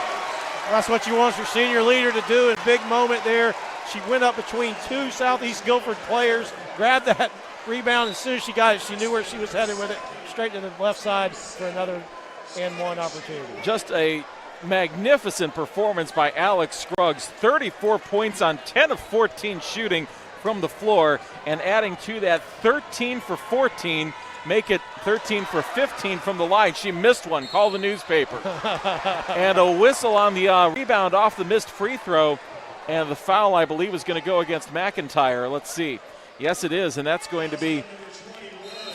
That's what you want your senior leader to do in a big moment there. She went up between 2 Southeast Guilford players, grabbed that rebound. As soon as she got it, she knew where she was headed with it. Straight to the left side for another and 1 opportunity. Just a magnificent performance by Alex Scruggs. 34 points on 10 of 14 shooting from the floor, and adding to that 13 for 14 make it 13 for 15 from the line. She missed one. Call the newspaper. And a whistle on the rebound off the missed free throw. And the foul, I believe, is going to go against McIntyre. Let's see. Yes, it is, and that's going to be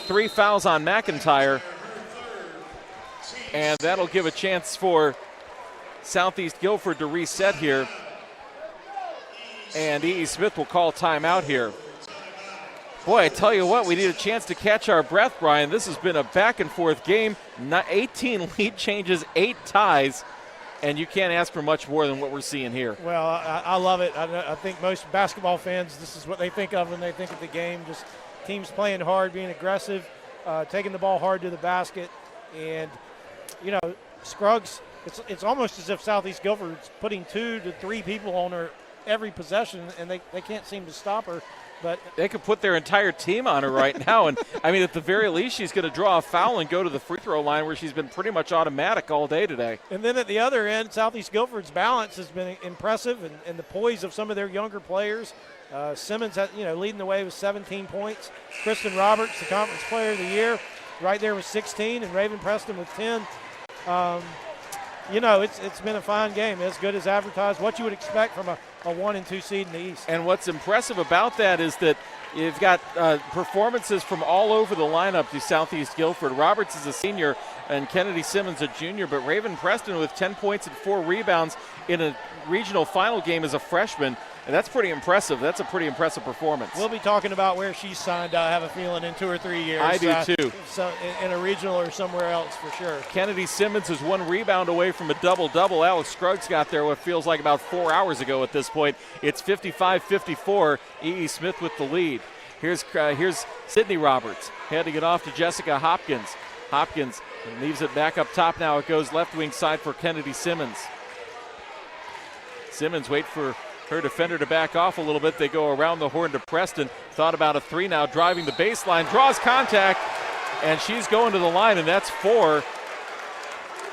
3 fouls on McIntyre. And that'll give a chance for Southeast Guilford to reset here. And E.E. Smith will call timeout here. Boy, I tell you what, we need a chance to catch our breath, Brian. This has been a back-and-forth game. 18 lead changes, 8 ties, and you can't ask for much more than what we're seeing here. Well, I love it. I think most basketball fans, this is what they think of when they think of the game. Just teams playing hard, being aggressive, taking the ball hard to the basket. And, you know, Scruggs, it's almost as if Southeast Guilford's putting 2 to 3 people on her every possession, and they can't seem to stop her. But they could put their entire team on her right now. And, I mean, at the very least, she's going to draw a foul and go to the free throw line where she's been pretty much automatic all day today. And then at the other end, Southeast Guilford's balance has been impressive, and the poise of some of their younger players. Simmons, leading the way with 17 points. Kristen Roberts, the Conference Player of the Year, right there with 16, and Raven Preston with 10. It's been a fine game, as good as advertised. What you would expect from a 1 and 2 seed in the East. And what's impressive about that is that you've got performances from all over the lineup to Southeast Guilford. Roberts is a senior and Kennedy Simmons a junior, but Raven Preston with 10 points and 4 rebounds in a regional final game as a freshman. And that's pretty impressive. That's a pretty impressive performance. We'll be talking about where she's signed, I have a feeling, in 2 or 3 years. I do too. So in a regional or somewhere else for sure. Kennedy Simmons is 1 rebound away from a double-double. Alex Scruggs got there what feels like about 4 hours ago at this point. It's 55-54. E.E. Smith with the lead. Here's Sydney Roberts handing it off to Jessica Hopkins. Hopkins leaves it back up top now. It goes left wing side for Kennedy Simmons. Simmons wait for her defender to back off a little bit. They go around the horn to Preston. Thought about a 3 now, driving the baseline, draws contact, and she's going to the line, and that's 4,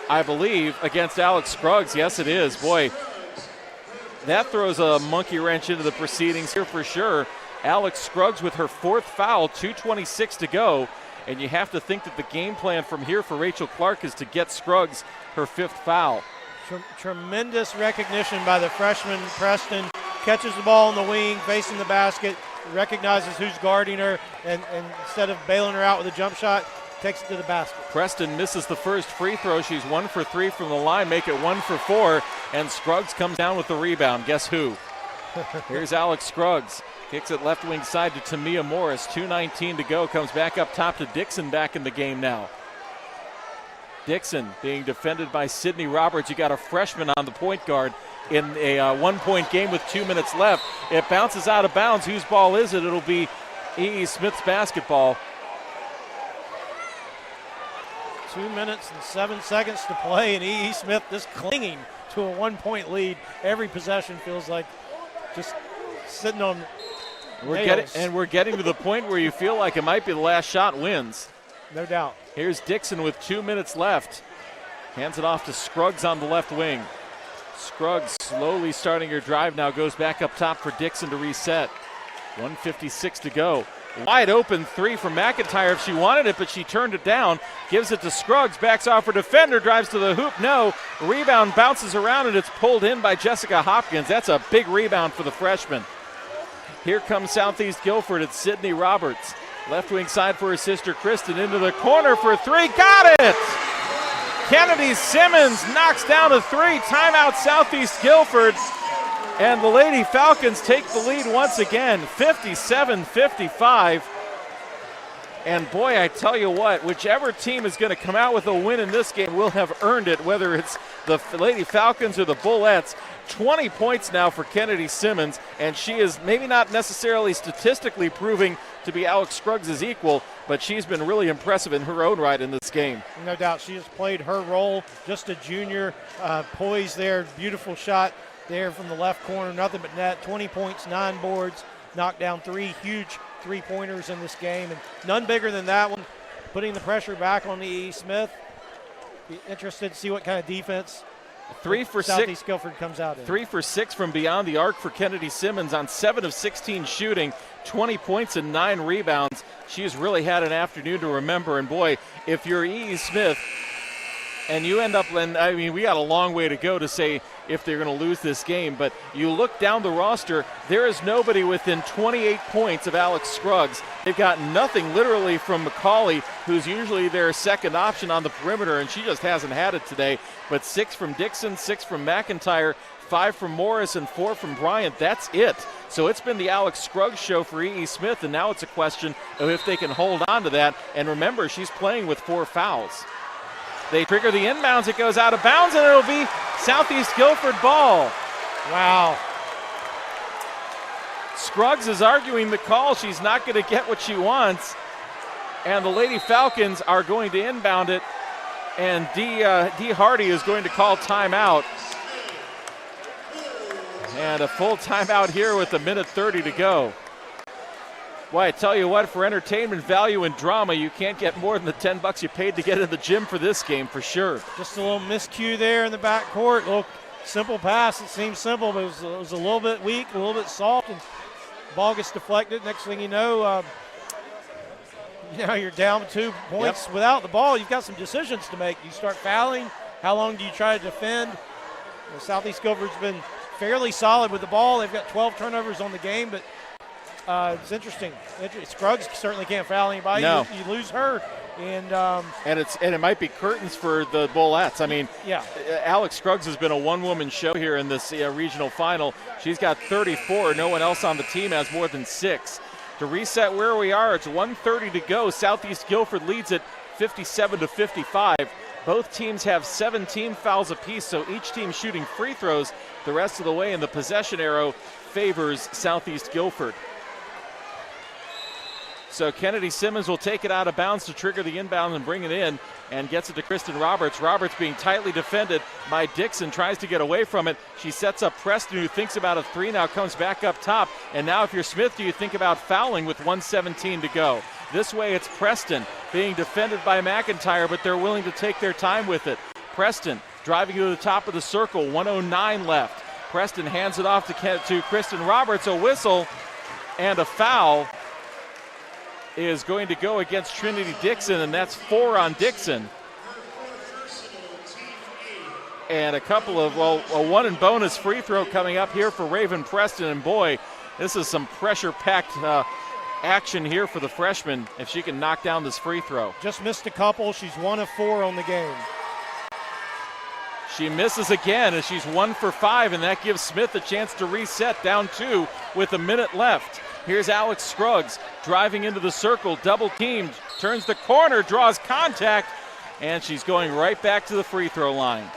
I believe, against Alex Scruggs. Yes, it is. Boy, that throws a monkey wrench into the proceedings here for sure. Alex Scruggs with her 4th foul, 2:26 to go, and you have to think that the game plan from here for Rachel Clark is to get Scruggs her 5th foul. Tremendous recognition by the freshman Preston. Catches the ball on the wing, facing the basket, recognizes who's guarding her, and instead of bailing her out with a jump shot, takes it to the basket. Preston misses the first free throw. She's 1 for 3 from the line, make it 1 for 4, and Scruggs comes down with the rebound. Guess who? Here's Alex Scruggs. Kicks it left wing side to Tamia Morris. 2:19 to go. Comes back up top to Dixon back in the game now. Dixon being defended by Sydney Roberts. You got a freshman on the point guard in a 1-point game with 2 minutes left. It bounces out of bounds. Whose ball is it? It'll be E.E. Smith's basketball. 2 minutes and 7 seconds to play, and E.E. Smith just clinging to a 1-point lead. Every possession feels like just sitting on nails. We're getting to the point where you feel like it might be the last shot wins. No doubt. Here's Dixon with 2 minutes left. Hands it off to Scruggs on the left wing. Scruggs slowly starting her drive now, goes back up top for Dixon to reset. 1:56 to go. Wide open 3 from McIntyre if she wanted it, but she turned it down. Gives it to Scruggs, backs off her defender, drives to the hoop. No. Rebound bounces around, and it's pulled in by Jessica Hopkins. That's a big rebound for the freshman. Here comes Southeast Guilford. It's Sydney Roberts. Left wing side for her sister Kristen, into the corner for 3. Got it! Kennedy Simmons knocks down a 3. Timeout Southeast Guilford. And the Lady Falcons take the lead once again, 57-55. And boy, I tell you what, whichever team is going to come out with a win in this game will have earned it, whether it's the Lady Falcons or the Bullets. 20 points now for Kennedy Simmons, and she is maybe not necessarily statistically proving to be Alex Scruggs' equal, but she's been really impressive in her own right in this game. No doubt, she has played her role, just a junior, poised there, beautiful shot there from the left corner, nothing but net, 20 points, 9 boards, knocked down 3 huge three-pointers in this game, and none bigger than that one, putting the pressure back on E.E. Smith. Be interested to see what kind of defense 3 for 6. Southeast Guilford comes out in. 3 for 6 from beyond the arc for Kennedy Simmons on 7 of 16 shooting, 20 points and 9 rebounds. She's really had an afternoon to remember. And boy, if you're E.E. Smith and you end up, and I mean, we got a long way to go to say if they're going to lose this game, but you look down the roster, there is nobody within 28 points of Alex Scruggs. They've got nothing literally from McCauley, who's usually their second option on the perimeter, and she just hasn't had it today. But 6 from Dixon, 6 from McIntyre, 5 from Morris, and 4 from Bryant. That's it. So it's been the Alex Scruggs show for E.E. Smith, and now it's a question of if they can hold on to that. And remember, she's playing with 4 fouls. They trigger the inbounds. It goes out of bounds, and it'll be Southeast Guilford ball. Wow. Scruggs is arguing the call. She's not going to get what she wants. And the Lady Falcons are going to inbound it. And D. Hardy is going to call timeout. And a full timeout here with 1:30 to go. Boy, I tell you what, for entertainment value and drama, you can't get more than the $10 you paid to get in the gym for this game, for sure. Just a little miscue there in the backcourt. Little simple pass. It seems simple, but it was a little bit weak, a little bit soft, and the ball gets deflected. Next thing you know, you're down 2 points without the ball. You've got some decisions to make. You start fouling. How long do you try to defend? Southeast Guilford's been fairly solid with the ball. They've got 12 turnovers on the game, but it's interesting. Scruggs certainly can't foul anybody. No. You lose her, and it might be curtains for the Bullets. I mean, yeah. Alex Scruggs has been a one-woman show here in this regional final. She's got 34. No one else on the team has more than 6. To reset where we are, it's 1:30 to go. Southeast Guilford leads it 57-55. Both teams have 17 fouls apiece, so each team shooting free throws the rest of the way, and the possession arrow favors Southeast Guilford. So Kennedy Simmons will take it out of bounds to trigger the inbound and bring it in, and gets it to Kristen Roberts. Roberts being tightly defended by Dixon, tries to get away from it. She sets up Preston, who thinks about a 3, now comes back up top. And now if you're Smith, do you think about fouling with 1:17 to go? This way it's Preston being defended by McIntyre, but they're willing to take their time with it. Preston driving to the top of the circle, 1:09 left. Preston hands it off to Kristen Roberts. A whistle and a foul is going to go against Trinity Dixon, and that's 4 on Dixon. And a couple of, a 1 and bonus free throw coming up here for Raven Preston. And boy, this is some pressure-packed action here for the freshman if she can knock down this free throw. Just missed a couple. She's 1 of 4 on the game. She misses again, and she's 1 for 5, and that gives Smith a chance to reset down 2 with a minute left. Here's Alex Scruggs driving into the circle, double teamed, turns the corner, draws contact, and she's going right back to the free throw line.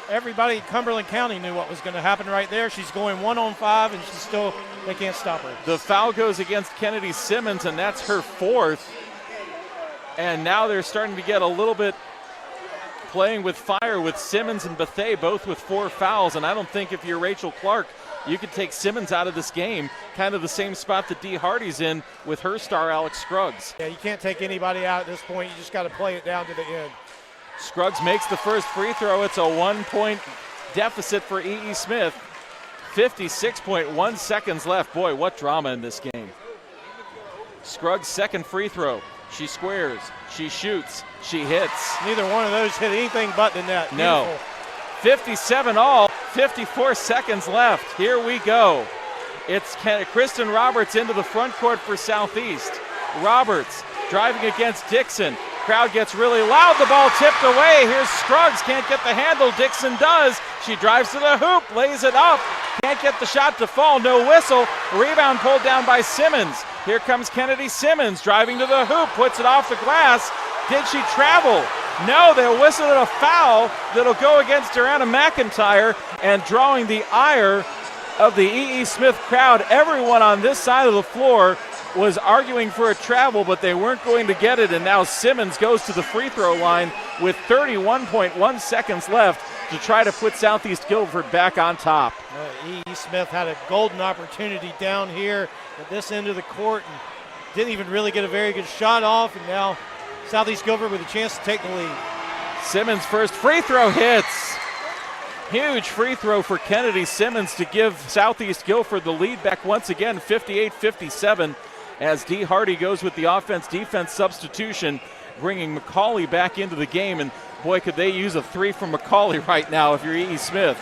Everybody in Cumberland County knew what was going to happen right there. She's going 1 on 5, and they can't stop her. The foul goes against Kennedy Simmons, and that's her 4th. And now they're starting to get a little bit playing with fire with Simmons and Bethea, both with 4 fouls. And I don't think if you're Rachel Clark, you could take Simmons out of this game, kind of the same spot that D. Hardy's in with her star Alex Scruggs. Yeah, you can't take anybody out at this point. You just got to play it down to the end. Scruggs makes the first free throw. It's a 1-point deficit for E.E. Smith. 56.1 seconds left. Boy, what drama in this game. Scruggs' second free throw. She squares, she shoots, she hits. Neither one of those hit anything but the net. No. Beautiful. 57 all, 54 seconds left. Here we go. It's Kristen Roberts into the front court for Southeast. Roberts driving against Dixon. Crowd gets really loud. The ball tipped away. Here's Scruggs. Can't get the handle. Dixon does. She drives to the hoop, lays it up. Can't get the shot to fall. No whistle. Rebound pulled down by Simmons. Here comes Kennedy Simmons driving to the hoop, puts it off the glass. Did she travel? No, they'll whistle a foul that'll go against Joanna McIntyre, and drawing the ire of the E.E. Smith crowd. Everyone on this side of the floor was arguing for a travel, but they weren't going to get it, and now Simmons goes to the free throw line with 31.1 seconds left to try to put Southeast Guilford back on top. E.E. Smith had a golden opportunity down here at this end of the court and didn't even really get a very good shot off, and now Southeast Guilford with a chance to take the lead. Simmons' first free throw hits. Huge free throw for Kennedy Simmons to give Southeast Guilford the lead back once again, 58-57, as D. Hardy goes with the offense-defense substitution, bringing McCauley back into the game. And boy, could they use a three from McCauley right now if you're E.E. Smith.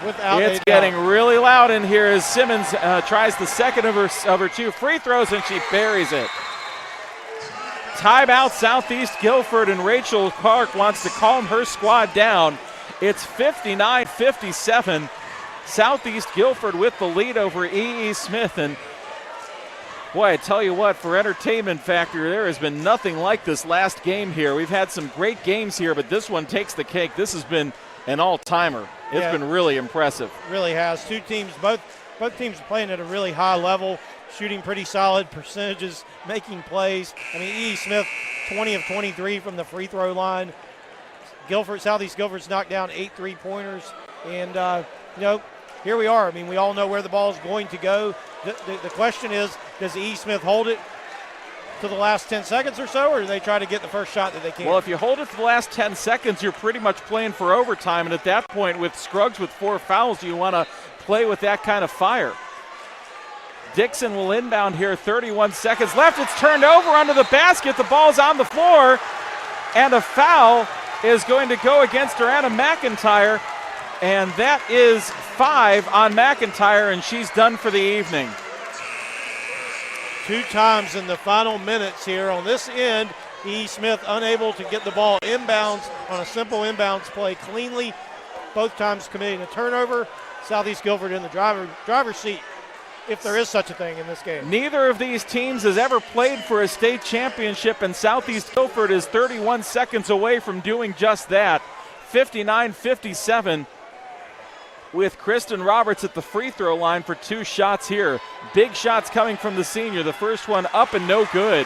It's getting really loud in here as Simmons tries the second of her two free throws, and she buries it. Timeout Southeast Guilford, and Rachel Clark wants to calm her squad down. It's 59-57. Southeast Guilford with the lead over E.E. Smith. And boy, I tell you what, for entertainment factor, there has been nothing like this last game here. We've had some great games here, but this one takes the cake. This has been an all-timer. It's been really impressive. Really has. Two teams, both teams playing at a really high level, shooting pretty solid percentages, making plays. I mean, E.E. Smith, 20 of 23 from the free throw line. Southeast Guilford's knocked down 8 3-pointers. And, here we are. I mean, we all know where the ball is going to go. The question is, does E.E. Smith hold it to the last 10 seconds or so, or do they try to get the first shot that they can? Well, if you hold it for the last 10 seconds, you're pretty much playing for overtime. And at that point, with Scruggs with 4 fouls, you want to play with that kind of fire. Dixon will inbound here, 31 seconds left. It's turned over under the basket. The ball's on the floor, and a foul is going to go against Joanna McIntyre, and that is 5 on McIntyre, and she's done for the evening. 2 times in the final minutes here on this end, E. Smith unable to get the ball inbounds on a simple inbounds play cleanly, both times committing a turnover. Southeast Guilford in the driver's seat, if there is such a thing in this game. Neither of these teams has ever played for a state championship, and Southeast Guilford is 31 seconds away from doing just that. 59-57 with Kristen Roberts at the free throw line for 2 shots here. Big shots coming from the senior. The first one up and no good.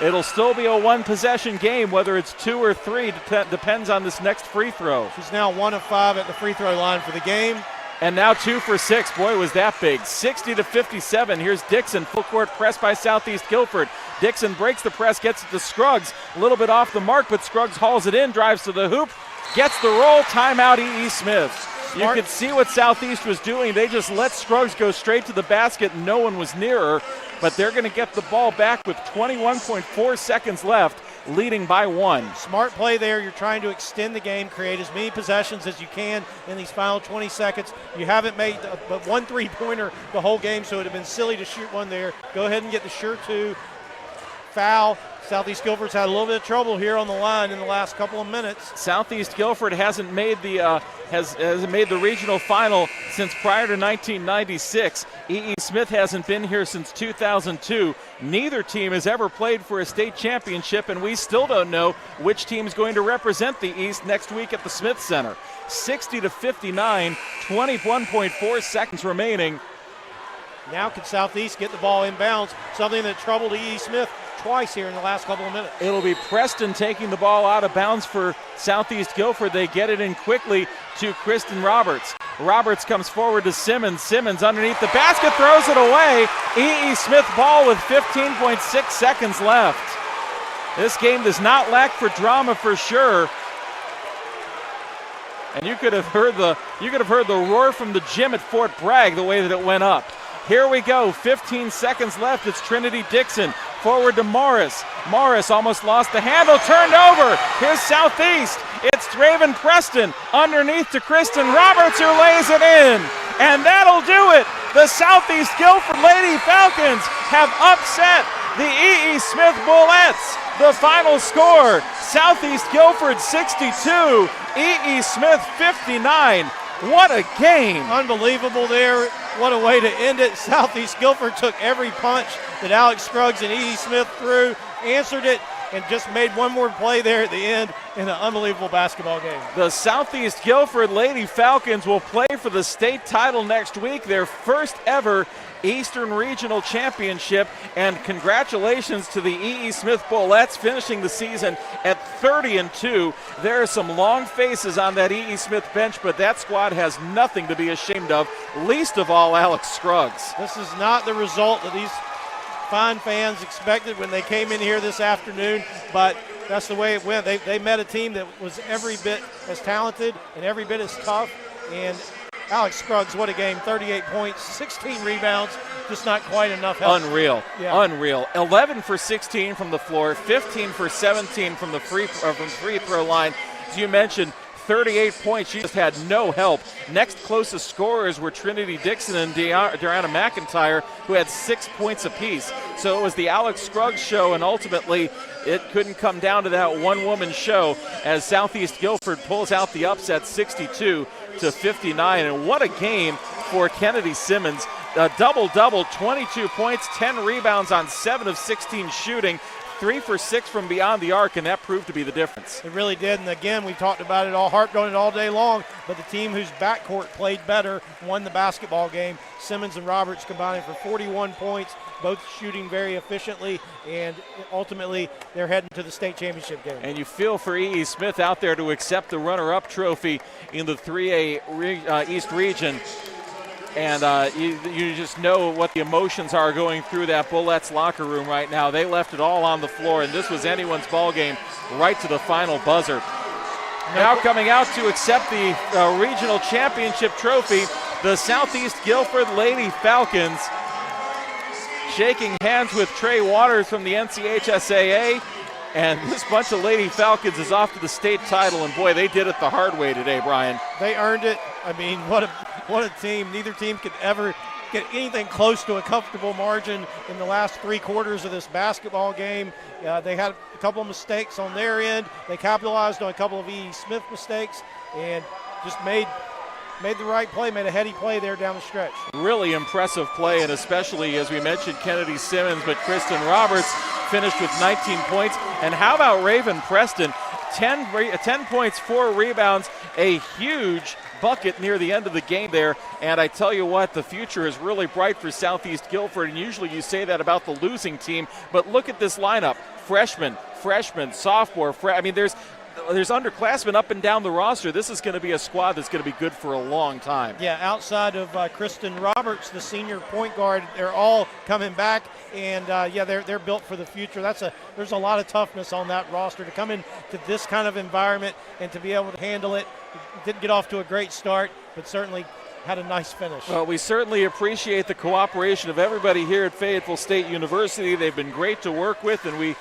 It'll still be a 1-possession game, whether it's 2 or 3, depends on this next free throw. She's now 1 of 5 at the free throw line for the game. And now 2 for 6. Boy, was that big. 60-57. Here's Dixon. Full court press by Southeast Guilford. Dixon breaks the press, gets it to Scruggs. A little bit off the mark, but Scruggs hauls it in, drives to the hoop, gets the roll. Timeout, E.E. Smith. You could see what Southeast was doing. They just let Scruggs go straight to the basket. No one was near her, but they're going to get the ball back with 21.4 seconds left, leading by 1. Smart play there. You're trying to extend the game, create as many possessions as you can in these final 20 seconds. You haven't made but 1 3-pointer the whole game, so it would have been silly to shoot one there. Go ahead and get the sure 2. Foul. Southeast Guilford's had a little bit of trouble here on the line in the last couple of minutes. Southeast Guilford hasn't made the hasn't made the regional final since prior to 1996. E.E. Smith hasn't been here since 2002. Neither team has ever played for a state championship, and we still don't know which team is going to represent the East next week at the Smith Center. 60-59, 21.4 seconds remaining. Now can Southeast get the ball inbounds, something that troubled E.E. Smith twice here in the last couple of minutes. It'll be Preston taking the ball out of bounds for Southeast Guilford. They get it in quickly to Kristen Roberts. Roberts comes forward to Simmons. Simmons underneath the basket, throws it away. E.E. Smith ball with 15.6 seconds left. This game does not lack for drama for sure. And you could have heard the roar from the gym at Fort Bragg the way that it went up. Here we go, 15 seconds left. It's Trinity Dixon. Forward to Morris. Morris almost lost the handle, turned over. Here's Southeast. It's Raven Preston underneath to Kristen Roberts, who lays it in. And that'll do it. The Southeast Guilford Lady Falcons have upset the E.E. Smith Bullets. The final score, Southeast Guilford 62, E.E. Smith 59. What a game. Unbelievable there. What a way to end it. Southeast Guilford took every punch that Alex Scruggs and E.E. Smith threw, answered it, and just made one more play there at the end in an unbelievable basketball game. The Southeast Guilford Lady Falcons will play for the state title next week, their first ever Eastern Regional Championship, and congratulations to the E.E. Smith Bullets finishing the season at 30-2. There are some long faces on that E.E. Smith bench, but that squad has nothing to be ashamed of, least of all Alex Scruggs. This is not the result that these fine fans expected when they came in here this afternoon, but that's the way it went. They met a team that was every bit as talented and every bit as tough. And Alex Scruggs, what a game, 38 points, 16 rebounds, just not quite enough help. Unreal, Yeah. unreal. 11 for 16 from the floor, 15 for 17 from the free throw line. As you mentioned, 38 points. She just had no help. Next closest scorers were Trinity Dixon and Deanna McIntyre, who had 6 points apiece. So it was the Alex Scruggs show, and ultimately it couldn't come down to that one-woman show as Southeast Guilford pulls out the upset 62-59. And what a game for Kennedy Simmons. A double-double, 22 points, 10 rebounds on 7 of 16 shooting. 3 for 6 from beyond the arc, and that proved to be the difference. It really did, and again, we talked about it all, harped on it all day long, but the team whose backcourt played better won the basketball game. Simmons and Roberts combining for 41 points, both shooting very efficiently, and ultimately they're heading to the state championship game. And you feel for E.E. Smith out there to accept the runner-up trophy in the 3A East region. And you just know what the emotions are going through that Bullets locker room right now. They left it all on the floor, and this was anyone's ball game right to the final buzzer. Now coming out to accept the regional championship trophy, the Southeast Guilford Lady Falcons, shaking hands with Trey Waters from the NCHSAA. And this bunch of Lady Falcons is off to the state title, and boy, they did it the hard way today, Brian. They earned it. I mean, what a team. Neither team could ever get anything close to a comfortable margin in the last 3 quarters of this basketball game. They had a couple of mistakes on their end. They capitalized on a couple of E.E. Smith mistakes and just made the right play, made a heady play there down the stretch. Really impressive play, and especially, as we mentioned, Kennedy Simmons, but Kristen Roberts finished with 19 points. And how about Raven Preston? 10 points, 4 rebounds, a huge bucket near the end of the game there. And I tell you what, the future is really bright for Southeast Guilford, and usually you say that about the losing team, but look at this lineup. Freshman, sophomore, I mean, there's underclassmen up and down the roster. This is going to be a squad that's going to be good for a long time. Yeah, outside of Kristen Roberts, the senior point guard, they're all coming back, and they're built for the future. There's a lot of toughness on that roster to come into this kind of environment and to be able to handle it. Didn't get off to a great start, but certainly had a nice finish. Well, we certainly appreciate the cooperation of everybody here at Fayetteville State University. They've been great to work with, and we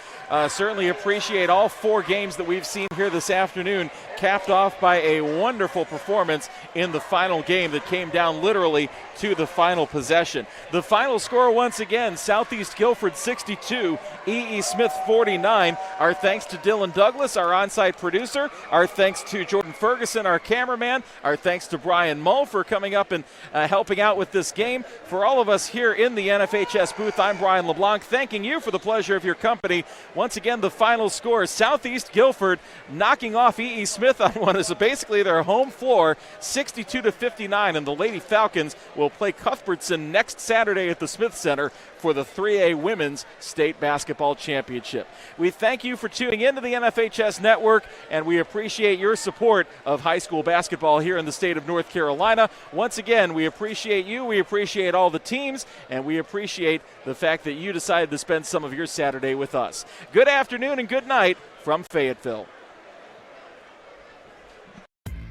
certainly appreciate all 4 games that we've seen here this afternoon, capped off by a wonderful performance in the final game that came down literally to the final possession. The final score once again, Southeast Guilford 62, E.E. Smith 49. Our thanks to Dylan Douglas, our on-site producer. Our thanks to Jordan Ferguson, our cameraman. Our thanks to Brian Mull for coming up and helping out with this game. For all of us here in the NFHS booth, I'm Brian LeBlanc, thanking you for the pleasure of your company. Once again, the final score, Southeast Guilford knocking off E.E. Smith on what is basically their home floor, 62-59, and the Lady Falcons will play Cuthbertson next Saturday at the Smith Center for the 3A Women's State Basketball Championship. We thank you for tuning into the NFHS Network, and we appreciate your support of high school basketball here in the state of North Carolina. Once again, we appreciate you, we appreciate all the teams, and we appreciate the fact that you decided to spend some of your Saturday with us. Good afternoon and good night from Fayetteville.